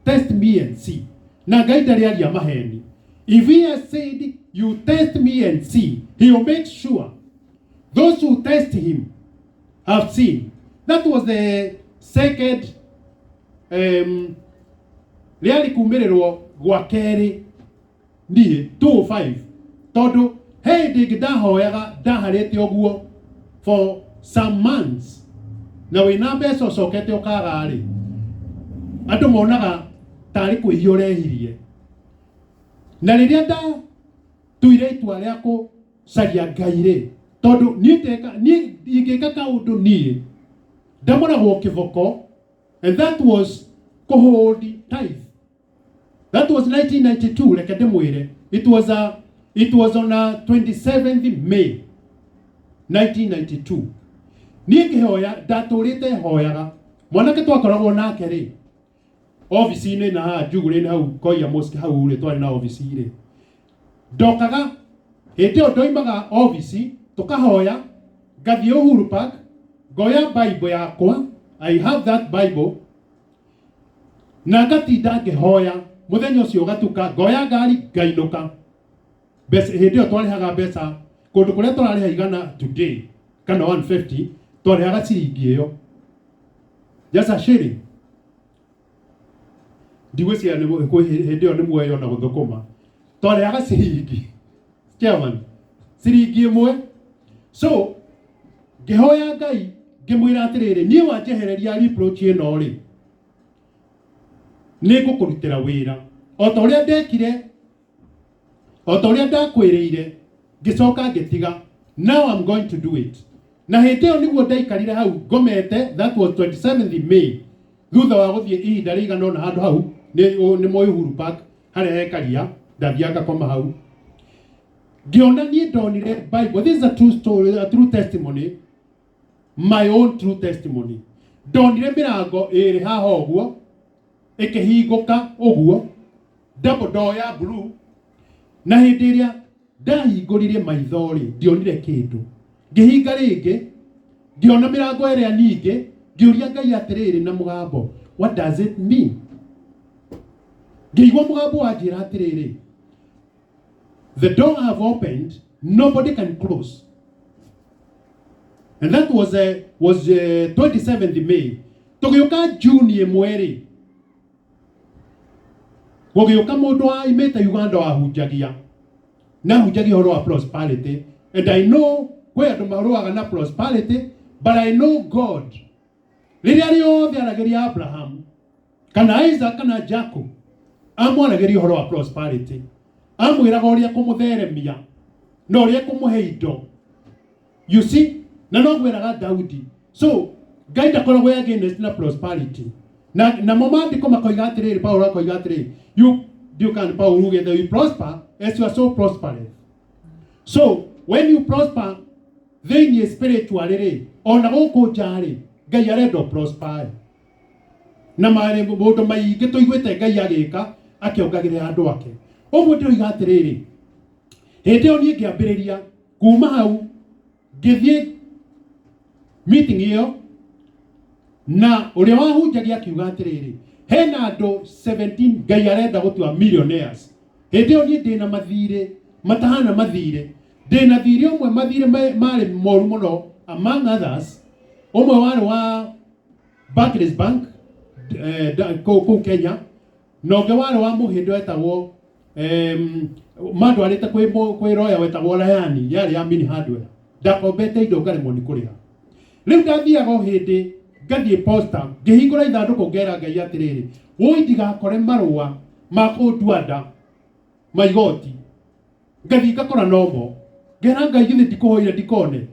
test me and see, na Ngai ndariaria maheni. If he has said you test me and see, he will make sure those who test him have seen. That was the second riari kumirirwo gwa keri ni 2:5 tondu hindi ngidahoyaga ndaharite oguo for some months na wina mbeca ucokete ukaga ri andu monaga tari kwihia urehirie, na riria nda tuire itua ria kucaria Ngai ri tondu ni ingika kaundu ni ndamoragwo kiboko, and that was kuhold tithe. That was 1992, like ndimwire. It was on 27th May 1992. Ni ngihoya ndaturite hoyaga mwanake twakoragwo nake ri office-ini na ha Jugure hau Koia Mosque hau ri twari na office ri ndokaga hindi ndoimaga office tukahoya ngathie Uhuru Park ngoya Bible yakwa, I have that Bible, na ngatinda ngihoya muthenya ucio gatuka ngoya ngari ngainuka besa hindi yo twarihaga mbeca kundu kuria turariha igana today kana 150 twarihaga ciringi iyo just a shilling. Ndigwiciria ni hindi yo ni muoyo na guthukuma twarihaga ciringi chairman ciringi imwe. So ngihoya Ngai ngimwira atiriri nie wanjehereria reproach ino ri ni ngukurutira wira o ta uria ndekire, o ta uria ndakwirire ngicoka ngitiga. Now I'm going to do it. Na hindi yo niguo ndaikarire hau ngomete. That was 27th May thutha wa guthie ihinda rigana ona handu hau ni Moi Uhuru Park haria hekaria ndathianga koma hau ngiona nie ndonire Bible. This is a true story, a true testimony, my own true testimony. Ndonire mirango iri haha uguo ikihinguka uguo double door ya blue, na hindi iria ndahinguririe maithori ndionire kindu, ngihinga ringi ngiona mirango iria ningi ngiuria Ngai atiriri na mugambo, what does it mean? Ngiigua mugambo wanjira atiriri, the door I have opened, nobody can close. And that was 27th May. Tugiuka June mweri gugiuka mundu wa imete Uganda wa hunjagia na hunjagia horo wa prosperity, and I know where andu maruaga na prosperity, but I know God riria riothe arageria Abraham kana Isaac kana Jacob amwarageria horo wa prosperity, amwiraga uria kumutheremia na uria kumuhe indo. You see, na no gwiraga Daudi. So Ngai ndakoragwo against na prosperity. Na mamandiko makoiga atiriri, Paulo akoiga atiriri, you can Paulo get you prosper as you are so prosperous. So when you prosper, then you spiritually ona guku njari Ngai arenda prosper. Na mari mundu maingi tuigwete Ngai agika akiongagirira andu ake. Oguo ndoiga atiriri, hindi yo nie ngiambiriria kuma hau ngithie meeting iyo, na uria wahunjagia akiuga atiriri, hena andu 17 Ngai arenda gutua millionaires. Hindi yo nie ndina mathire matahana mathire ndina thiri omwe mathire mari moru muno among others omwe wari wa Barclays Bank kuu Kenya noge wari wa muhindo etagwo mandu arite kwi roya wetagwo Rayani yari ya mini hardware ndakombete indo ngaremwo ni kuriha riu ndathiaga o hindi ngathie posta ngihingura ithanduku ngera Ngai atiriri woi ndigakore marua ma kunduanda maigoti ngathie ngakora nomo ngera Ngai githi ndikuhoire ndikone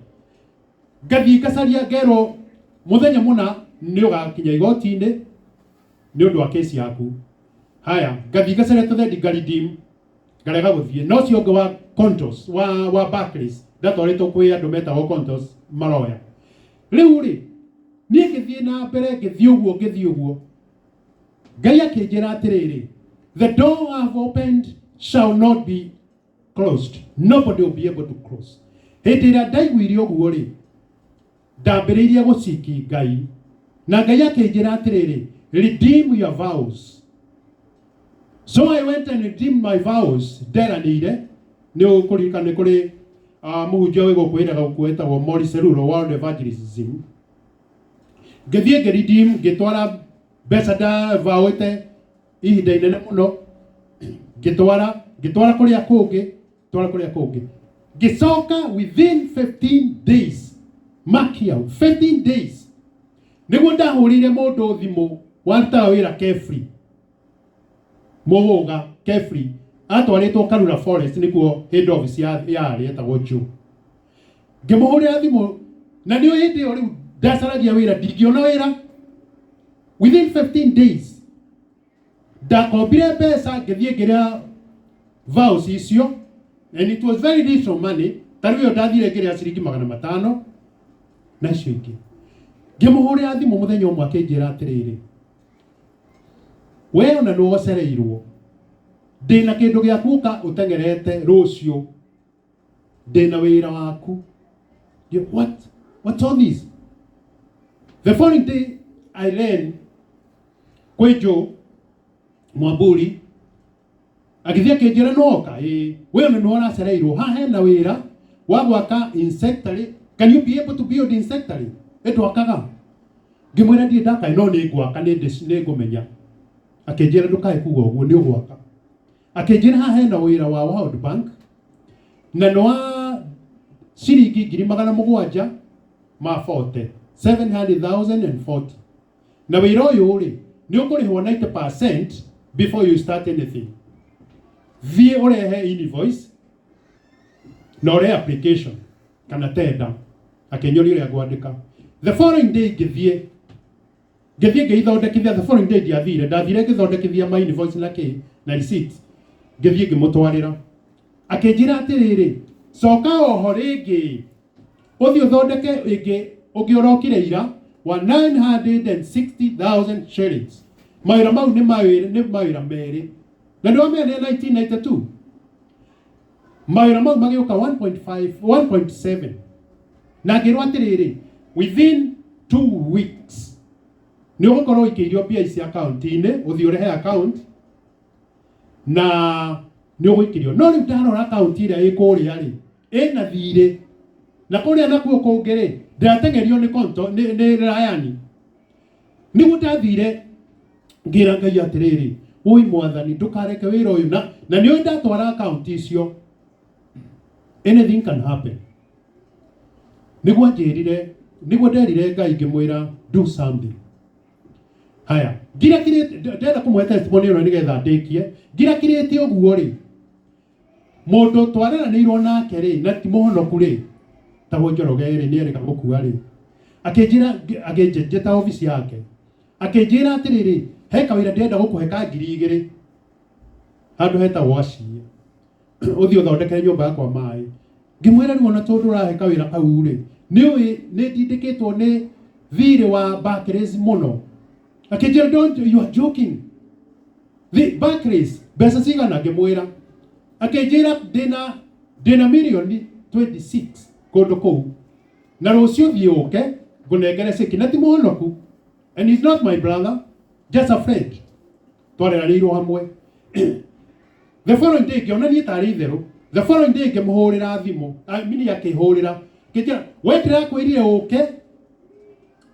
ngathie ngacaria ngero muthenya muna ni ugakinya igoti-ini ni undu wa kesi yaku haya ngathie ngacaria tuthendi ngaridim ngarega guthie no cio ungi wa Contos wa Barclays ndatwaritwo kwi andu metagwo Contos maroya riu ri ni ngithie na mbere ngithie uguo Ngai akinjira atiriri the door I have opened shall not be closed. Nobody will be able to close. Hindi ira ndaiguire uguo ri ndambiriirie guciki Ngai na Ngai akinjira atiriri redeem your vows. So I went and redeemed my vows. Nderanire ni ukurikane kuri muhunjia wigo kwiraga kwetagwo Morris Seruro World Evangelism. Ngithie ngiredeem ngitwara mbeca ndavawite ihinda inene muno ngitwara kuria kungi gicoka within 15 days mark here 15 days niguo ndahurire mundu thimu warutaga wira Kefri muhuga Kefri atwaritwo Karura Forest nikuo head office ya etagwo Joe ngimuhurira thimu na ndio hindi yo riu ndacaragia wira ndingiona wira within 15 days ndakombire mbeca ngithie ngiria vows icio and it was very little money tariyo ndathire ngiria ciringi 500 na icio ingi ngimuhurira thimu muthenya umwe akinjira atiriri we ona no gocereirwo ndina kindu gia kuka utengerete rucio ndina wira waku what's all this the following day I learned kwi Joe Mwamburi agithia kinjira noka we ona no aracereirwo ha hena wira wa gwaka insectary. Can you be able to build insectary? Etwakaga ngimwira ndie ndaka no ni gwaka ni ngumenya akinjira ndukae kuga uguo ni ugwaka akinjira ha hena wira wa World Bank na no ciringi 740 ma 700,040 na wira uyu ri ni ukurihwo 90% before you start anything. Thie urehe invoice na urehe application kana tenda akenyori uria ngwandika the following day ngithie ngithondekithia the following day ndathire ngithondekithia my invoice na receipt ngithie ngimutwarira akenjira atiriri coka oho ringi uthie uthondeke ingi ugiorokire ira wa 960,000 shillings. Mawira mau ni mawira meri na ndio meri 1992 mawira mau magioka 1.7 na ngirwa atiriri within 2 weeks ni ugukorwo ikiirio mbia ici account-ini uthie urehe account na ni uguikirio no riu ndarora account iria ikuria ri ina thire na kuria nakuo kungiri ndatengerio ni konto ni Rayani niguo ndathire ngira Ngai atiriri oi mwathani ndukareke wira uyu na ni ndatwara account icio anything can happen niguo nderire Ngai ngimwira do something. Haya ngira kirite ndenda kumwe testimony ino nigetha ndikie ngira kirite uguo ri mundu twaranirwo nake ri na ti muhonoku ri tawo Njoroge ri ni erika gukua ri akinjira agenjeta office yake akinjira atiriri he kawira ndenda gukuhe ka 2,000 handu heta wacie uthio thondekere nyumba yakwa mai ngimwira ni wona tondu rahe kawira kau ri ni ndindikitwo ni thire wa Barclays muno akinjira you are joking the Barclays besa cigana ngimwira akinjira ndina million 26 kundu kuu na rucio thie uke ngunengere ciki na ti muhonoku and he's not my brother just a friend twareranirwo hamwe the following day ngiona ni tari theru The following day ngemuhurira thimu, mini akihurira kitia wetira kwirire uke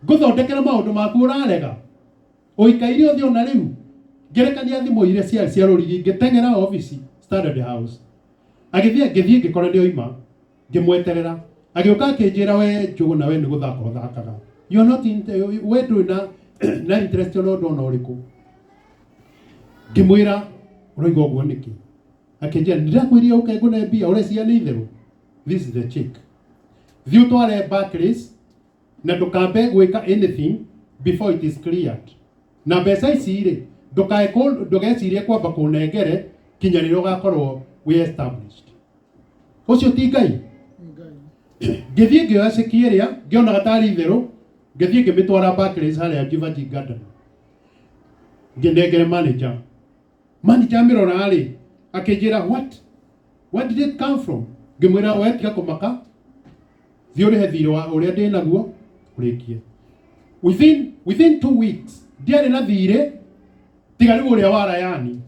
guthondekera maundu maku urarega uikaire uthio na riu ngerekania thimu ire cia rurigi ngitengera office Standard House ngithie ngikora ndio ima ngimweterera agioka akinjira we njugu na we ni guthaka uthakaga you are not we do na interest no ndona uriku ngimwira uroiga uguo niki akinjira ndirakwiria uke ngune mbia urecia ni itheru. This is the chick. Thiu tware Barclays na ndukambe gwika anything before it is cleared. Na mbeca ici ri ndugecirie kwamba kunengere kinya rĩrĩa ũgakorwo we established. Ucio ti Ngai. Ngĩthiĩ ngĩoya ceki ĩrĩa ngĩona gatari itherũ ngĩthiĩ ngĩmĩtwara Barclays harĩa Givenchy Garden. Ngĩnengere manager. Manager amĩrora rĩ akĩnjĩra what did it come from? Ngĩmwĩra we tiga kũmaka thiĩ ũrĩhe thirĩ wa ũrĩa ndĩ naguo ũrĩkie. Within 2 weeks ndiarĩ na thirĩ tiga rĩu ũrĩa wa Rayani.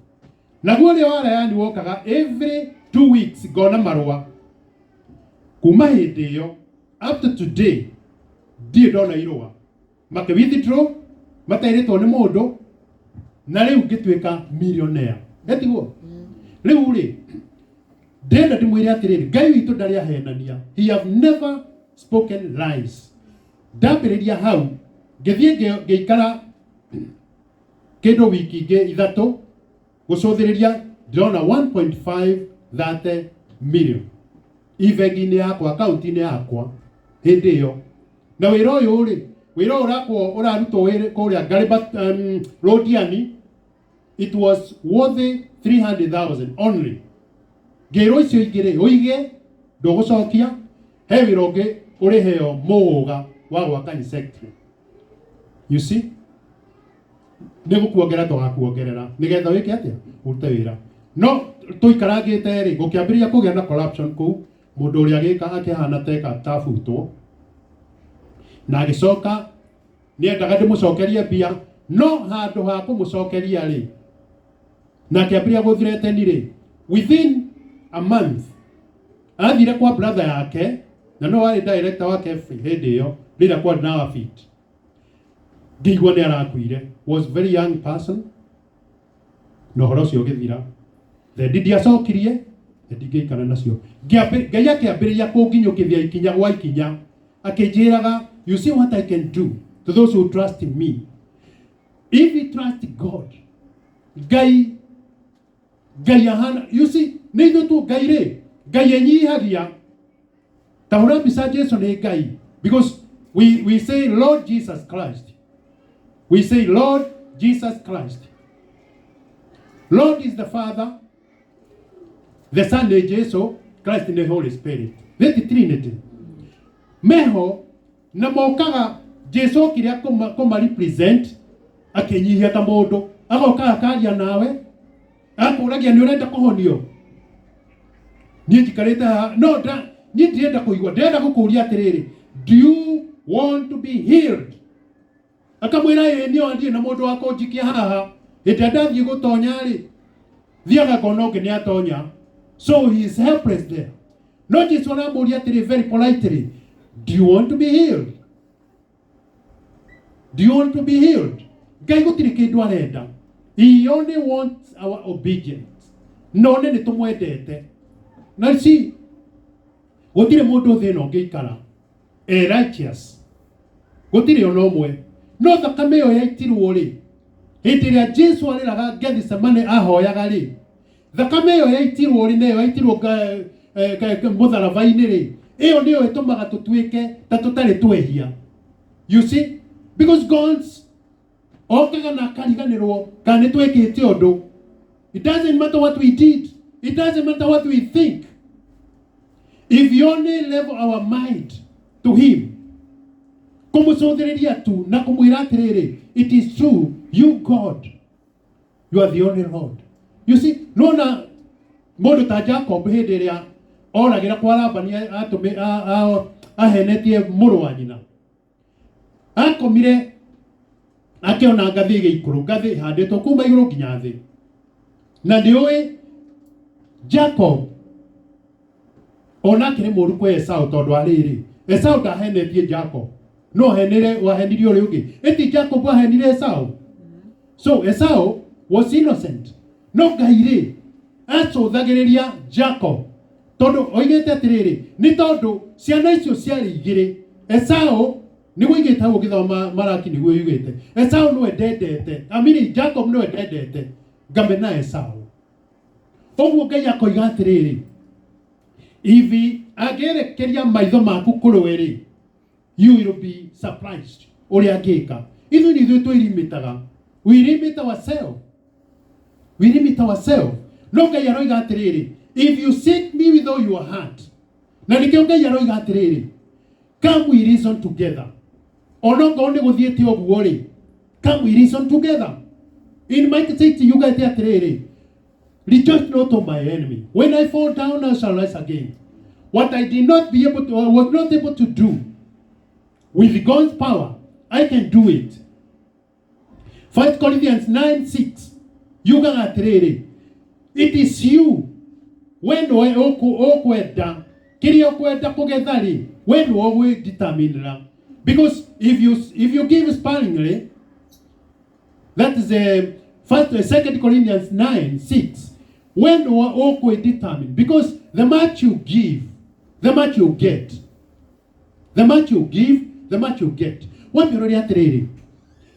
Naguo ũrĩa wa Rayani wokaga every 2 weeks ngona marũa. Kuma hĩndĩ ĩyo up to today ndiĩ ndona irũa. Makĩ-withdraw matairĩtwo nĩ mũndũ na rĩu ngĩtuĩka millionaire. Getiguo? Rĩu rĩ ndĩrenda ndĩmwĩre atĩrĩrĩ Ngai witũ ndarĩ ahenania. He have never spoken lies. Ndambĩrĩria hau ngĩthiĩ ngĩikara kĩndũ wiki ingĩ ithatũ gũcũthĩrĩria ndĩrona 1.5 million ibengi-inĩ yakwa akaunti-inĩ yakwa hĩndĩ ĩyo. Na wĩra ũyũ rĩ wĩra ũrakwo ũrarutwo kũrĩa Garibat Rodiani it was worth 300,000 only. Ngĩrwo icio ingĩ rĩ ũige ndũgũcokia he wĩra ũngĩ ũrĩheo mũũga wa gwaka secretary. You see? Nĩ gũkuongerera tũgakuongerera nĩgetha wĩke atĩa ũrute wĩra. No tũikarangĩte rĩ gũkĩambĩrĩria kũgĩa na corruption kũu mũndũ ũrĩa agĩka akĩhana teka tabutwo na agĩcoka nĩendaga ndĩmũcokerie mbia no handũ ha kũmũcokeria rĩ na akĩambĩrĩria gũthirete rĩ within a month athire kwa brother yake na no warĩ director wake hĩndĩ ĩyo rĩrĩa kwa Nawa Fit. Ngĩigua nĩ arakuire, was very young person. No ũhoro ũcio ũgĩthira thendi ndiacokirie ndingĩikara nacio. Ngai akĩambĩrĩria kũnginyũkithia ikinya gwa ikinya akĩnjĩraga you see what I can do to those who trust in me. If we trust God Ngai ahana you see nĩ ithuĩ tu Ngai rĩ Ngai enyihagia ta ũrĩa mbica Jesu nĩ Ngai because we say Lord Jesus Christ. We say Lord Jesus Christ. Lord is the Father, the Son is Jesus, Christ in the Holy Spirit. That's the Trinity. Meho na mokaga Jesu kiria koma represent akinyihia ta mũndũ agoka akaria nawe akũragia nĩ ũrenda kũhonio. Niĩ njikarĩte no niĩ ndirenda kũigua ndĩrenda gũkũria atĩrĩrĩ do you want to be healed? Akamwĩra ĩ niĩ ndirĩ na mũndũ wa kũnjikia haha hĩndĩ ndathiĩ gũtonya rĩ thiaga ngona ũngĩ nĩ atonya so he is helpless there. No Jesu aramũria atĩrĩ very politely do you want to be healed? Do you want to be healed? Ngai gũtirĩ kĩndũ arenda. He only wants our obedience. No nĩ tũmwendete. Na si gũtirĩ mũndũ thĩ ĩno ũngĩikara righteous. Gũtirĩ ona ũmwe. No thakame ĩyo yaitirwo rĩ hĩndĩ ĩrĩa Jesu arĩraga Gethsemane ahoyaga rĩ thakame ĩyo yaitirwo rĩ nayo yaitirwo mũtharaba-inĩ rĩ ĩyo nĩyo ĩtũmaga tũtuĩke ta tũtarĩ twehia. You see? Because God's okaga na akariganĩrwo kana nĩ twĩkĩte ũndũ. It doesn't matter what we did. It doesn't matter what we think. If you only level our mind to him kũmũcũthĩrĩria tu na kũmwĩra atĩrĩrĩ it is true you God you are the only Lord. You see nona mũndũ ta Jacob hĩndĩ ĩrĩa oragĩra kwa Labani ahenetie mũrũ wa nyina akomire akĩona ngathĩ gĩikũrũ ngathĩ handĩtwo kuma igũrũ nginya thĩ na nĩũĩ Jacob ona kire mũru kwa Esau tondũ arĩrĩ Esau ndahenetie Jacob no wahenirie ũrĩa ũngĩ eti Jacob wahenire Esau. So Esau was innocent. No Ngai acũthagĩrĩria Jacob tondũ oigĩte atĩrĩrĩ nĩ tondũ ciana icio ciarĩ igĩrĩ. Esau nĩ gũigĩte ũgĩthoma Maraki nĩguo yugĩte Esau nĩwe ndendete Jacob nĩwe ndendete ngamena Esau. Ũguo Ngai akoiga atĩrĩrĩ if angĩrekeria maitho maku kũrĩ you will be surprised ũrĩa angĩka. Ithuĩ twĩrimĩtaga, we limit ourselves. No Ngai aroiga atĩrĩrĩ if you seek me with all your heart, na nĩkĩo Ngai aroiga atĩrĩrĩ come we reason together. Ona ngoro nĩ gũthiĩte ũguo come we reason together. In Micah 6 yugĩte atĩrĩrĩ rejoice not of my enemy. When I fall down, I shall rise again. What I did not be able to, or was not able to do with God's power, I can do it. 1 Corinthians 9:6. Yuga atirere. It is you. When okwenda, kiri okwenda kugethari, when we determine. Because if you give sparingly, that is the 2 Corinthians 9:6. When we determine, because the much you give, the much you get. The much you give, the much you get. Wambirori atiriri.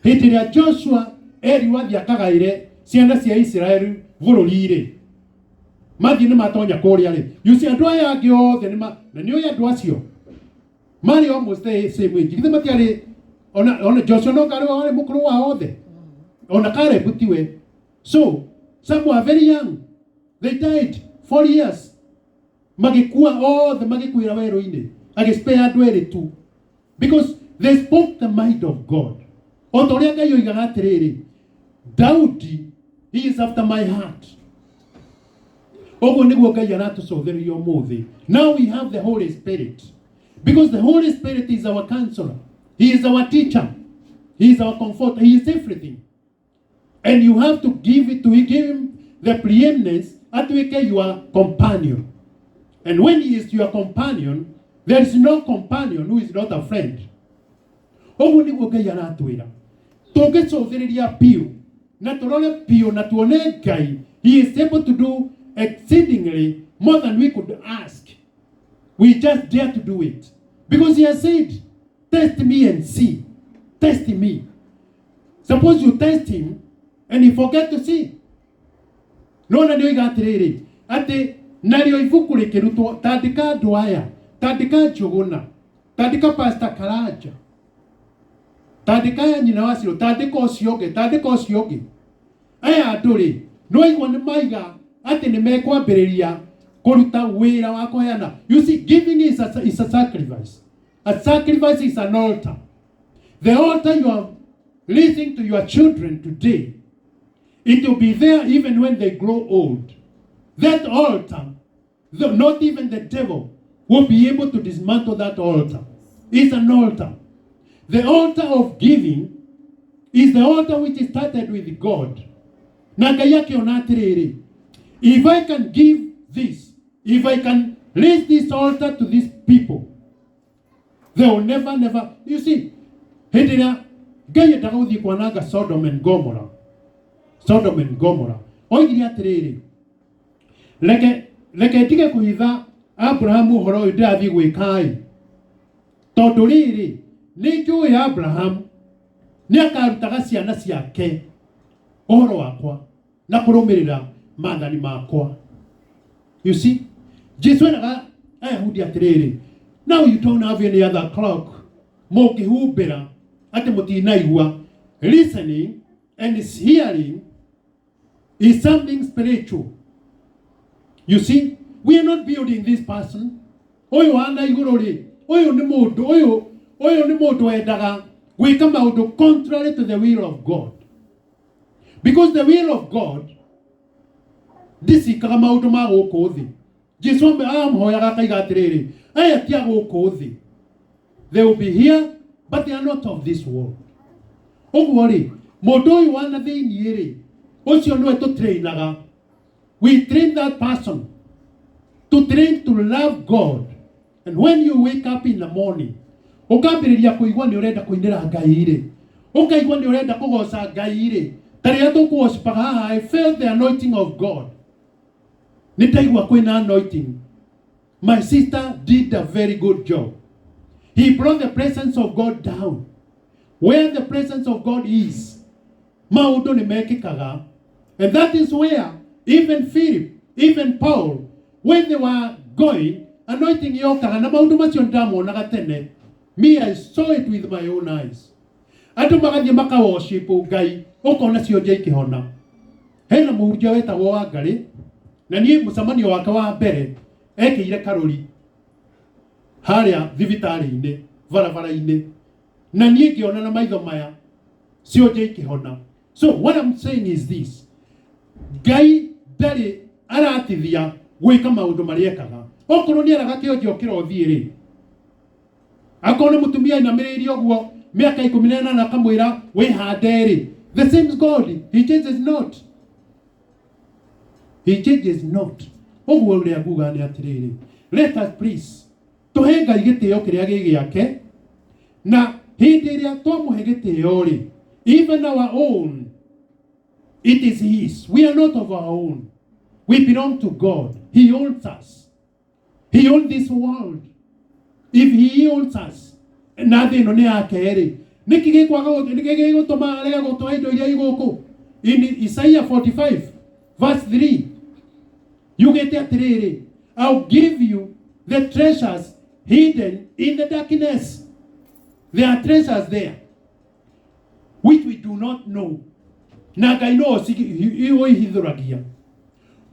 Hitiria Joshua eri wathia kagaire ciana cia Israeli bururi-ri. Mathi nĩ matonya kũrĩa rĩ. You see andũ aya angĩ othe na nĩ ũĩ andũ acio. Mari almost the same way. Githĩ matiarĩ ona Joshua no karĩ wale mũkũrũ wa othe. Ona Caleb tiwe. So some were very young. They died 4 years. Magikua othe magikuira werũ-inĩ. Agĩspare andũ erĩ tu. Because they spoke the mind of God. Otoria Ngai oigaga atĩrĩrĩ, Daudi, he is after my heart. Oguo nĩguo Ngai aratũcũthĩrĩria ũmũthĩ. Now we have the Holy Spirit. Because the Holy Spirit is our counselor. He is our teacher. He is our comforter. He is everything. And you have to give him the preeminence atuĩke your companion. And when he is your companion, there is no companion who is not a friend. Oguo nĩguo Ngai aratwĩra. Tũngĩcũthĩrĩria piũ na tũrore piũ na tuone Ngai, he is able to do exceedingly more than we could ask. We just dare to do it. Because he has said, test me and see. Test me. Suppose you test him and you forget to see. No na nĩoiga atĩrĩrĩ atĩ narĩo ibuku rĩkĩrutwo tandĩka andũ aya, tandĩka Njũgũna, tandĩka Pastor Karanja, tandĩka ya nyina wa Ciro, tandĩka ũcio ũngĩ. Aya andũ rĩ, no nĩ maiga atĩ nĩ mekwambĩrĩria kũruta wĩra wa kũheana. You see, giving is a sacrifice. A sacrifice is an altar. The altar you are leading to your children today, it will be there even when they grow old. That altar, not even the devil will be able to dismantle that altar. It's an altar. The altar of giving is the altar which is started with God. Na Ngai akiona atĩrĩrĩ, if I can give this, if I can raise this altar to these people, they will never, you see, hĩndĩ ĩrĩa Ngai endaga gũthiĩ kwananga Sodom and Gomorrah, oigire atĩrĩrĩ, reke ndige kũhitha Abraham ũhoro ũyũ ndĩrathiĩ gwĩka-ĩ, tondũ rĩrĩ nĩ njũĩ Abraham nĩ akarutaga ciana ciake ũhoro wakwa na kũrũmĩrĩra maathani makwa. You see, Jesu eraga Ayahudi atĩrĩrĩ, now you don't have any other clock mũngĩhumbĩra atĩ mũtinaigua. Listening and hearing is something spiritual. You see, we are not building this person. Oyo anda igũrũ rĩ, oyo nĩ mũndũ endaga gwĩka maũndũ contrary to the will of God. Because the will of God ndicikaga maũndũ ma gũkũ thĩ. Jesu amhoyaga akaiga atĩrĩrĩ, aya ti a gũkũ thĩ. They will be here, but they are not of this world. Ũguo rĩ, mũndũ ũyũ wa na thĩiniĩ rĩ, ũcio nĩwe tũtrainaga. We train that person to train to love God. And when you wake up in the morning, ukambiriria kuigwa ni urenda kuinira Ngai ri, ukaigwa ni urenda kugoca Ngai ri, taria tu worship haha, I felt the anointing of God. Nitaigwa kwina anointing. My sister did a very good job. He brought the presence of God down. Where the presence of God is, maundu ni mekikaga. And that is where even Philip, even Paul, when they were going, anointing yokaga na maundu macio ndamonaga tene. Me, I saw it with my own eyes. Andu magathie maka worship Ngai, ukona cionje ikihona. Hena muhunjia wetagwo Wangari, na nie mucemanio wake wa mbere ekiire karuri haria thibitari-ini, barabara-ini, na nie ngiona na maitho maya cionje ikihona. So what I'm saying is this: Ngai ndari aratithia gwika maundu mariekaga. Okorwo ni araga kionje okirothie ri, akona mutumia inamiririe oguo miaka 18 akamwira wihande ri, the same God, he changes not. He changes not. Oguo ria nguga ni atiriri, let us please tuhe Ngai gitio kiria gigiake, na hindi iria twamuhe gitio ri, even our own, it is his. We are not of our own. We belong to God. He owns us. He owns this world. If he owns us, nothing no ni yake ri, niki gikwaga niki gutuma arega gutwa indo iria iguku. In Isaiah 45 verse 3, you get atiriri, I'll give you the treasures hidden in the darkness. There are treasures there which we do not know. Na Ngai no iwo ihithuragia.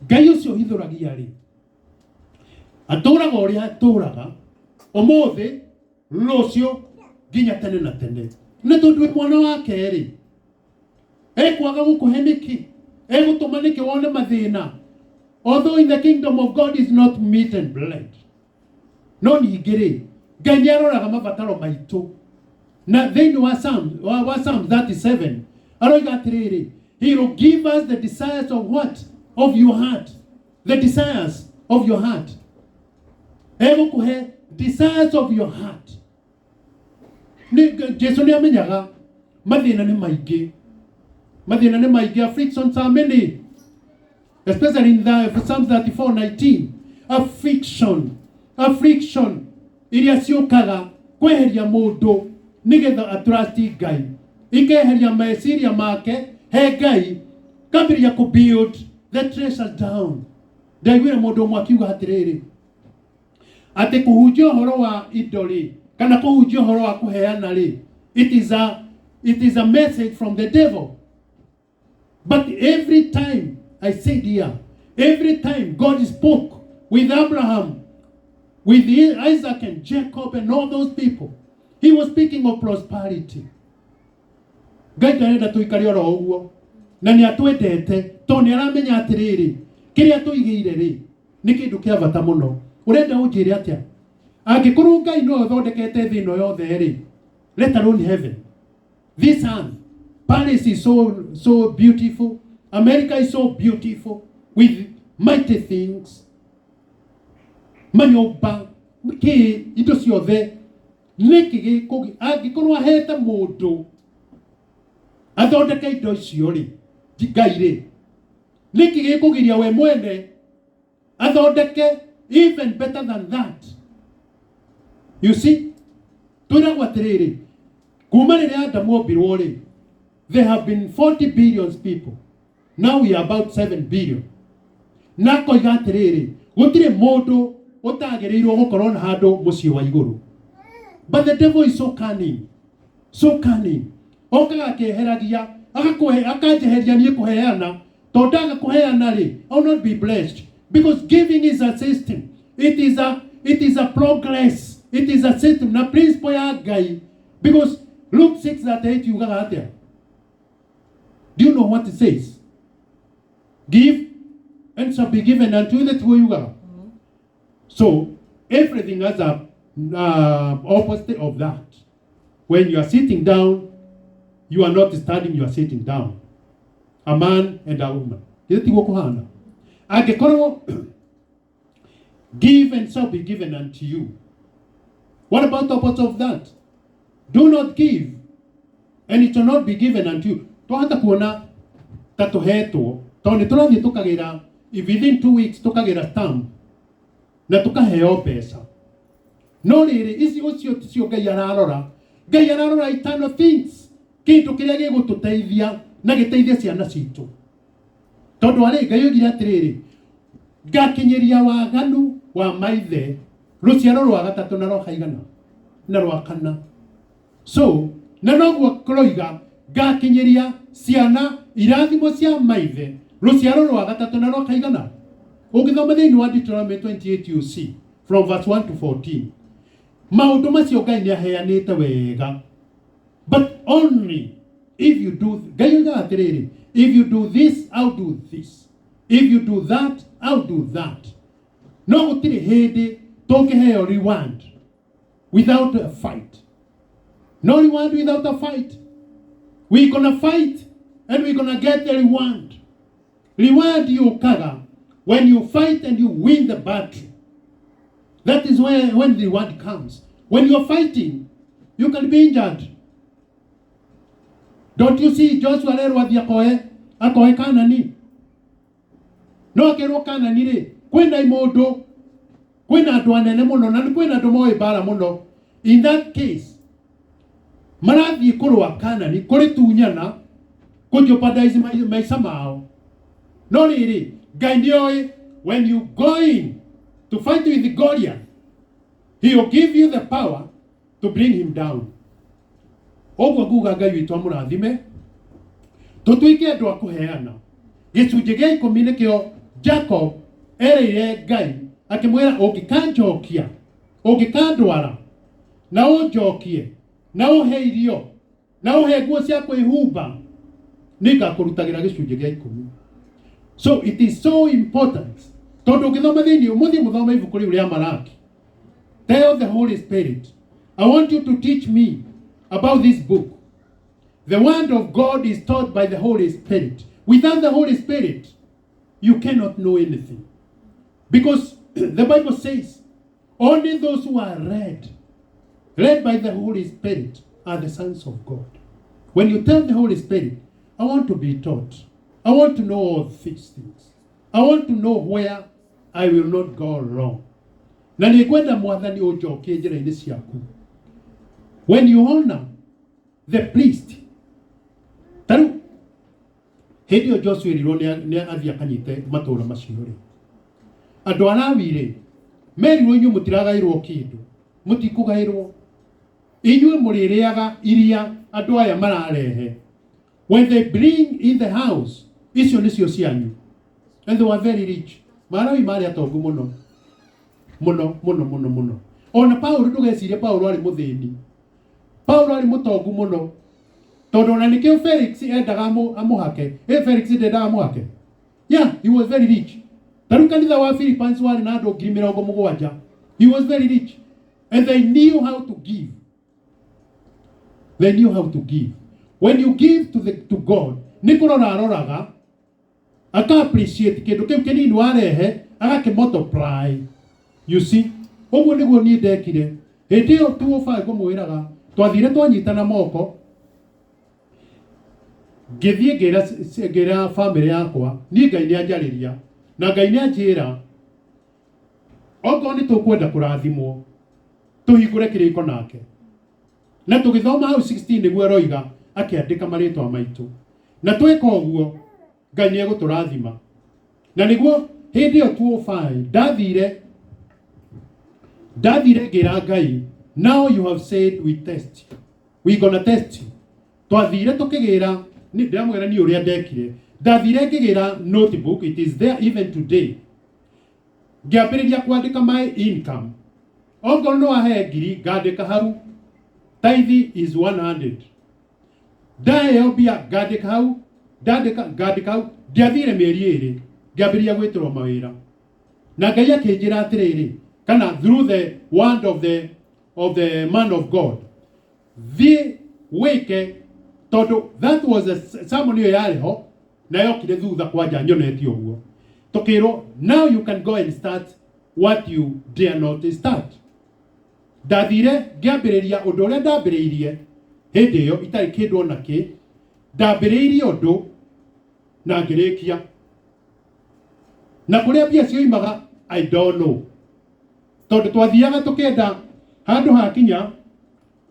Ngai ucio hithuragia ri, aturaga uria aturaga umuthi rucio nginya tene na tene. Ni tondu mwana wake ri ekwaga gukuhe niki, egutuma niki wone mathina. Although in the kingdom of God is not meat and blood. No ningiri Ngai ni aroraga mabataro maitu. Na thĩinĩ wa Psalm 37 aroiga atiriri, he will give us the desires of what? Of your heart. The desires of your heart. Egukuhe desires of your heart. Ni Jesu ni amenyaga mathina ni maingi. Mathina ni maingi, afflictions are many. Especially in the Psalm 34:19. Affliction iria ciukaga kweheria mundu nigetha atrasti Ngai, ikeheria meciria make he Ngai, kambiria ku build the treasure down. Ndaiguire mundu umwe akiuga atiriri, ati kuhunjia uhoro wa idoli kana kuhunjia uhoro wa kuheana ri, it is a message from the devil. But every time, I said here, every time God spoke with Abraham, with Isaac and Jacob and all those people, he was speaking of prosperity. Ngai ndarenda tuikare oro uguo, na ni atwendete to ni aramenya atiriri, kiria tuigiire ri ni kindu kia bata muno. Urenda unjire atia? Angikorwo Ngai no thondekete thi no yothe ri, let alone heaven. This earth, Paris is so beautiful. America is so beautiful with mighty things. Manyumba ki indo ciothe niki gikugi angikorwo ahete mundu athondeke indo icio ri, Ngai ri niki gikugiria we mwene athondeke even better than that. You see, twiragwo atiriri, kuma riria Adamu ombirwo ri, there have been 40 billion people. Now we are about 7 billion. Na koiga atiriri, gutire mundu utagirirwo gukorwo na handu mucii wa iguru. But the devil is so cunning. So cunning. Okaga keheragia, akajeheria nie kuheana, tondaga kuheana ri, I will not be blessed. Because giving is a system. It is a progress. It is a system. Na principle ya Ngai. Because Luke 6:38 yugaga atia. Do you know what it says? Give and shall be given unto you, that yugaga. So everything has a opposite of that. When you are sitting down, you are not standing, you are sitting down. A man and a woman. Angikorwo Give and shall be given unto you. What about the opposite of that? Do not give and it will not be given unto you. Twahota kuona ta tuhetwo tondu turathie tukagira within 2 weeks tukagira stamp na tukaheo pesa. No riri ici ucio ticio Ngai ararora. Ngai ararora eternal things. Kintu kiria gigututeithia na giteithia ciana citu. Tondu ari Ngai ogira atiriri ngakinyiria waganu wa maithe ruciaro rwa gatatu na rwa kaigana na rwa kana. So na noguo kuroiga ngakinyiria ciana irathimo cia maithe ruciaro rwa gatatu na rwa kaigana. Ungithoma thiini wa Deuteronomy 28 you see from verse 1 to 14. Maundu macio Ngai ni aheanite wega, but only if you do Ngai oiga atiriri, if you do this I'll do this, if you do that I'll do that. No gutiri hindi tungiheo reward without a fight. No reward without a fight. We're gonna fight and we're gonna get the reward. Reward you kaga when you fight and you win the battle. That is when the reward comes. When you're fighting, you can be injured. Don't you see Joshua lerwa thia akoe Kanani? No akerwo Kanani ri kwina imundu kwina andu anene muno na kwina andu moe bara muno. In that case, marathi kurwa Kanani kuri tunyana kujeopardize maisha mao. No riri Ngai ndioi when you go in to fight with Goliath, he will give you the power to bring him down. Ogwo guga Ngai witu amurathime tutuike andu akuheana. Gicunje gia 10 nikio Jacob ereire Ngai akimwira ungikanjokia ungikandwara na unjokie na uhe irio na uhe nguo cia kwihumba nikakurutagira gicunje gia 10. So it is so important. Tondu ngithoma thiini umuthi muthoma ibuku riu ria Malaki. Tell the Holy Spirit, I want you to teach me about this book. The word of God is taught by the Holy Spirit. Without the Holy Spirit, you cannot know anything. Because the Bible says, only those who are led by the Holy Spirit are the sons of God. When you tell the Holy Spirit, I want to be taught. I want to know all these things. I want to know where I will not go wrong. Na nikwenda mwathani ujokie njira-ini ciaku. When you honor the priest, taru hindi o Joshua irirwo ni athia kanyite matura macio ri. Andu Alawi ri merirwo inyu mutiragairwo kindu, mutikugairwo. Inyu muririaga iria andu aya mararehe. When they bring in the house, icio nicio cianyu. And they were very rich. Marawi mari atongu muno. Muno. Ona Paulo ndugecirie Paulo ari muthini. Paulo ari mutongu muno. Tondu na nikio Felix endaga amuhake. Felix endaga amuhake. Yeah, he was very rich. Taru kanitha wa Philippines wari na andu 70,000. He was very rich. And they knew how to give. They knew how to give. When you give to God, nikurora aroraga aka appreciate kindu kiu kinini warehe agake multiply. You see, ogwo niguo ni ndekire. Hindi iyo 205 ngumwiraga twathire twanyitana moko ngithie ngira family yakwa ni Ngai ni anjariria na Ngai ni anjira ogwo ni tukwenda kurathimwo tuhingure kiriko nake na tugithoma hau 16 niguo roiga akiandika maritwa maitu na tweka ogwo Ngai ni eguturathima na niguo hindi iyo 205 ndathire ngira Ngai, now you have said we test you. We gonna test you. Twathire tukigira ni ndamwira ni uria ndekire. Ndathire ngigira notebook, it is there even today. Ngiambiriria kwandika my income. Ongo no ahe ngiri ngandika hau. Tithe is 100. Ndae obia ngandika hau. Ngandika hau. Ndiathire mieri iri. Ngiambiriria gwitirwo mawira. Na Ngai akinjira atiriri. Kana through the word of the man of God. The weke todo that was a sermon yo yariho na yokire thutha kwanja nyoneti ogwo. Tokiro now you can go and start what you dare not start. Ndathire ngĩambĩrĩria ũndũ ũrĩa ndambĩrĩirie hĩndĩ ĩyo itarĩ kĩndũ ona kĩ, ndambĩrĩirie ũndũ na ngĩrĩkia. Na kũrĩa mbia cioimaga I don't know. Tondũ twathiaga tũkĩenda handũ hakinya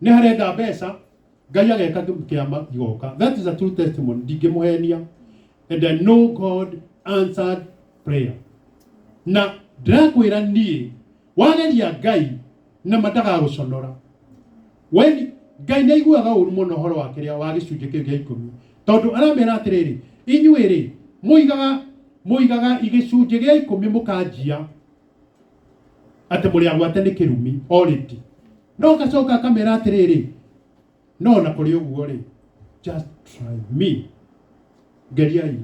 nĩ harenda mbeca, Ngai ageka kĩama gĩgoka. That is a true testimony. Ndingĩmũhenia. And I know God answered prayer. Na ndĩrakwĩra niĩ wageria Ngai na mandagagũconora. When Ngai nĩ aiguaga ũru mũno ũhoro wa kĩrĩa wa gĩcunjĩ kĩu gĩa 10. Tondũ aramera atĩrĩrĩ, inyuĩ-rĩ mũigaga igĩcunjĩ gĩa 10 mũkanjia atĩ mũrĩ agwate nĩ kĩrumi already. No gacoka kamera atĩrĩrĩ, no na kũrĩ ũguo-rĩ, just try me. Ngeriai.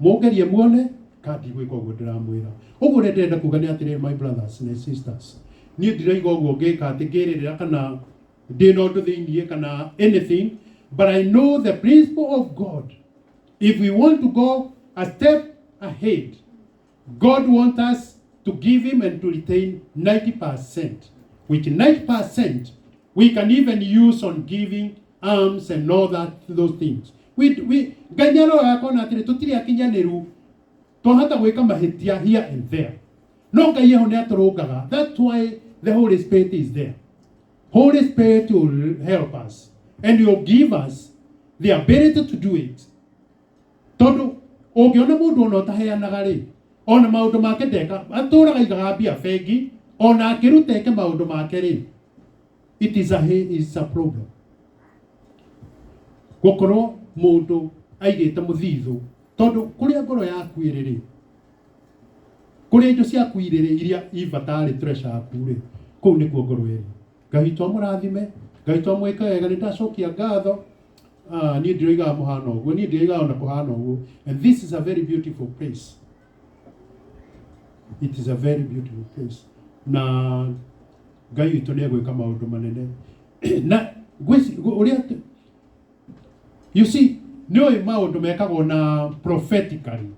Mũngerie muone kandi gwĩka ũguo ndĩramwĩra. Ũguo nĩ ndĩrenda kuga nĩ atĩrĩrĩ, my brothers and sisters. Niĩ ndiraiga ũguo ngĩka atĩ ngĩrĩrĩra kana ndĩna ũndũ thĩiniĩ kana anything, but I know the principle of God. If we want to go a step ahead, God wants us to give him and to retain 90%, which 90% we can even use on giving alms and all those things. Ganyaro yakona atire tutiri akinyanĩru twahota gwĩka mahĩtia here and there. No Ngai eho nĩ atũrũngaga. That's why the Holy Spirit is there. Holy Spirit will help us and will give us the ability to do it. Tondũ ũngĩona mũndũ ona ũtaheanaga-rĩ, ona maũndũ make ndeka, atũraga igaga mbia bengi, ona akĩruta eke maũndũ make-rĩ, it is a problem. Gũkorwo mũndũ aigĩte mũthithũ, tondũ kũrĩa ngoro yaku ĩrĩ-rĩ, kũrĩa indo ciaku irĩ-rĩ iria ibatarĩ treasure yaku-rĩ, kũu nĩkuo ngoro ĩrĩ. Ngai twamũrathime, Ngai twamwĩke wega, nĩ ndacokia ngatho. Niĩ ndiraigaga mũhano ũguo, niĩ ndiraigaga ona kũhana ũguo. And this is a very beautiful place. It is a very beautiful place. Na Ngai witũ nĩ egwĩka maũndũ manene. Na ũrĩa you see, no maũndũ mekagwo na prophetically.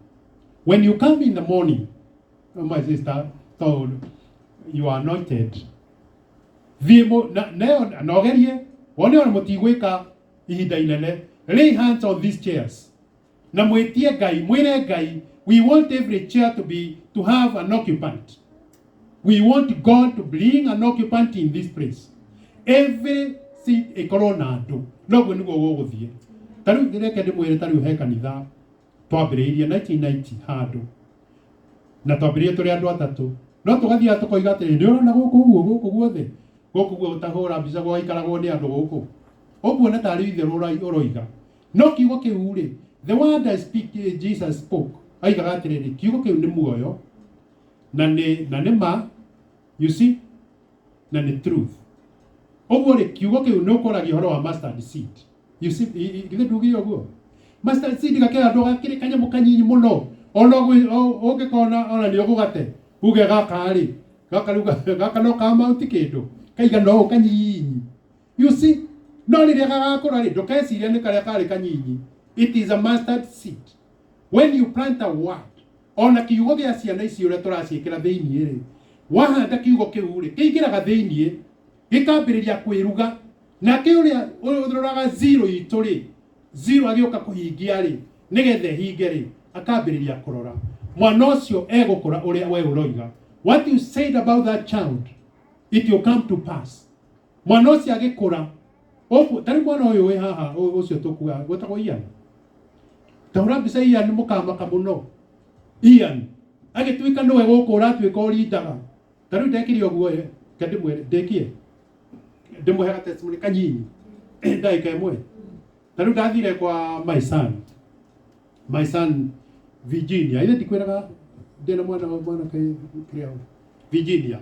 When you come in the morning, my sister told you are anointed. Na ogerie, wone ona mũtigwĩka ihinda inene. Lay hands on these chairs. Na mwĩtie Ngai, mwĩre Ngai, we want every chair to have an occupant. We want God to bring an occupant in this place. Every seat ĩkorwo na andũ. Noguo nĩguo gũgũthiĩ. Tarĩu ndĩreke ndĩmwĩre tarĩu he kanitha twambĩrĩirie 1990 handũ. Na twambĩrĩirie tũrĩ andũ atatũ. No tũgathiĩ tũkoiga atĩrĩ, ndĩrona gũkũ guothe. Gũkũ gũtahũra mbica gwaikaragwo nĩ andũ gũkũ. Ũguo nĩ tarĩ itherũ ũroiga. No kiugo kĩu-rĩ, the word I speak, Jesus spoke. Aigaga atĩrĩrĩ, kiugo kĩu nĩ muoyo. Na nĩ ma, you see, na nĩ truth. Ũguo-rĩ, kiugo kĩu nĩ ũkoragia ũhoro wa mustard seed. You see, githĩ ndugire ũguo? Mustard seed gakĩhandwo gakĩrĩ kanyamũ kanyinyi mũno. Ona ũngĩkona ona nĩ ũgũgate. Uge gaka-rĩ, gaka no ka mount kĩndũ. Kaiga no kanyinyi. You see, no rĩrĩa gagakũra-rĩ, ndũkeciria nĩ karĩa karĩ kanyinyi. It is a mustard seed. When you plant a word, ona kiugo gĩa ciana ici ũrĩa tũraciĩkĩra thĩiniĩ-rĩ, wahanda kiugo kĩu-rĩ, kĩingĩraga thĩiniĩ, gĩkambĩrĩria kwĩruga, nake ũrĩa ũroraga zero itũ-rĩ, zero agĩũka kũhingia-rĩ, nĩgetha hinge-rĩ, akambĩrĩria kũrora. Mwana ũcio egũkũra ũrĩa we ũroiga. What you said about that child, it will come to pass. Mwana ũcio agĩkũra, tarĩ mwana ũyũ wĩ haha ũcio tũkuga, gwĩtagwo Ian. Tahũra mbica Ian mũkamaka mũno. Ian, agĩtuĩka nĩwe gũkũ ũratuĩka ũrindaga. Tarĩu ndekire ũguo ndĩmwĩre, ndĩkie. Ndĩmũhega testimony kanyinyi. Ndagĩka ĩmwe. Tarĩu ndathire kwa my son Virginia. Ile ndikwĩraga ndĩna mwana kĩrĩa Virginia.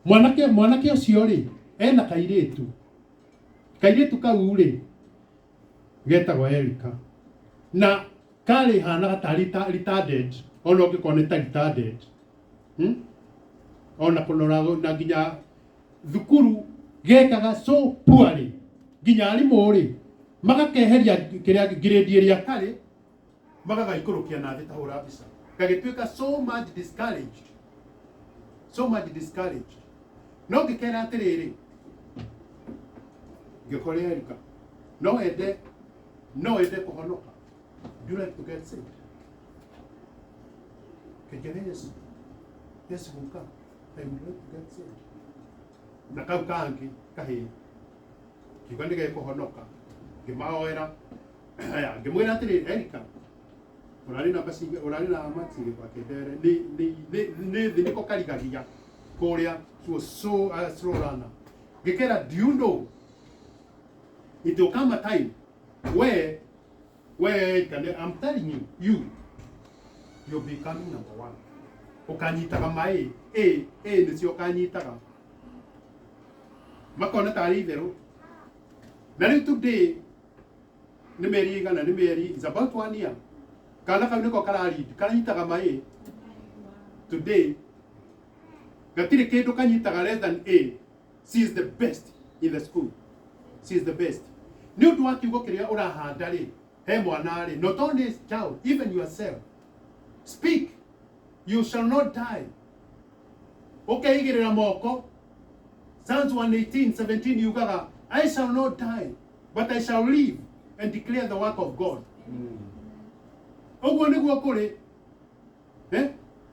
Mwanake ũcio-rĩ, ena kairĩtu. Kairĩtu kau-rĩ, getagwo Erica. Na karĩ hanaga ta retarded, ona ũngĩkorwo nĩ ta retarded. Ona kũnora na nginya thukuru gekaga so poorly. Nginya arimũ-rĩ, magakeheria kĩrĩa grade ĩrĩa karĩ, magagaikũrũkia na thĩ tahũra mbica. ngagĩtuĩka so much discouraged, so much discouraged. No ngĩkera atĩrĩrĩ, ngĩkora Erika, no ende kũhonoka. Do you like to get saved? Kĩnjĩra Yesu, Yesu gũka, I would like to get saved. Na kau kangĩ kahĩĩ, kiuga nĩgekũhonoka, ngĩmahoera, ngĩmwĩra atĩrĩrĩ, Erika, ũrarĩ na maxi gĩbakĩndere, nĩ thĩ nĩko karigagia kũrĩa, so slow runner. Ngĩkera, do you know, it will come a time where I'm telling you'll be coming number one. Ukanyitaga mai, nĩcio ukanyitaga. Makona tarĩ itherũ. Na rĩu today, nĩ mĩeri igana, nĩ mĩeri, it's about 1 year. Kana kau nĩko karanyitaga mai. Today, gatirĩ kĩndũ kanyitaga less than A. She is the best in the school. She is the best. Nĩ ũndũ wa kiugo kĩrĩa ũrahanda rĩ, he mwana rĩ, not only his child, even yourself. Speak, you shall not die. Okay, igĩrĩra moko. Psalms 118:17 yugaga, I shall not die, but I shall live and declare the work of God. Ũguo nĩguo kũrĩ.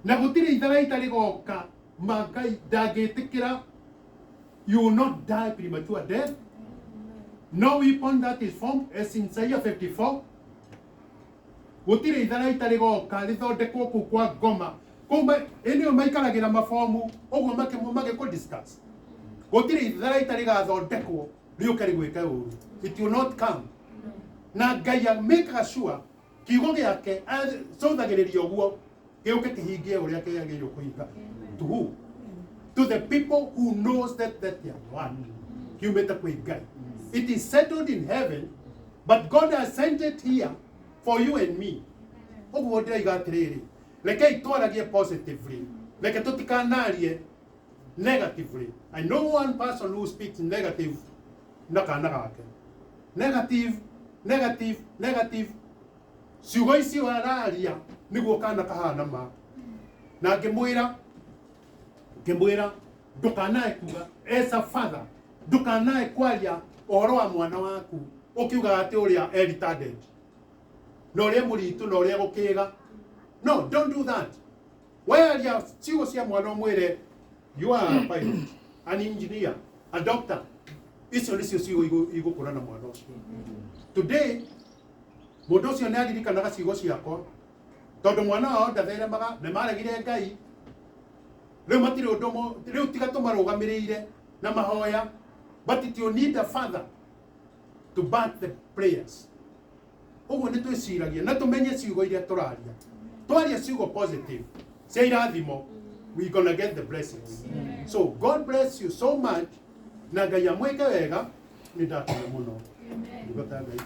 Na gũtirĩ itharaita rĩgoka, Ngai ndangĩtĩkĩra. You will not die premature death. No weapon that is formed, as in Isaiah 54. Gũtirĩ itharaita rĩgoka rĩthondekwo kũu kwa ngoma. Kumbe ĩnĩo maikaragĩra mabomu, ũguo magĩkũ discuss. Gũtirĩ itharaita rĩgathondekwo rĩũke rĩgwĩke ũru. It will not come. Na Ngai make sure kiugo gĩake acũthagĩrĩria ũguo gĩũke kĩhingie ũrĩa kĩagĩrĩirwo kũhinga. To who? To the people who knows that they are one. Kiumĩte kwĩ Ngai. It is settled in heaven, but God has sent it here for you and me. Ũguo ndĩraiga atĩrĩrĩ, rekei twaragie positively, reke tũtikanarie negatively. I know one person who speaks negative na kana gake. Negative. Ciugo icio araria nĩguo kana kahana ma. Na ngĩmwĩra ndũkanae kuga as a father, ndũkanae kwaria ũhoro wa mwana waku ũkiuga atĩ ũrĩa retarded na ũrĩa mũritũ na ũrĩa gũkĩga. No, don't do that. Waria ciugo cia mwana ũmwĩre, you are a pilot, an engineer, a doctor. Icio nĩcio ciugo igũkũra na mwana ũcio. Today, mũndũ ũcio nĩ aririkanaga ciugo ciakwa tondũ mwana wao ndatheremaga nĩ maregire Ngai. Rĩu matirĩ ũndũ, rĩu tiga tũmarũgamĩrĩire na mahoya, but it will need a father to back the prayers. Ũguo nĩ twĩciragia na tũmenye ciugo iria tũraria. Twaria ciugo positive, cia irathimo, we're gonna get the blessings. So God bless you so much. Na Ngai amwĩke wega, nĩ ndakena mũno. Amen.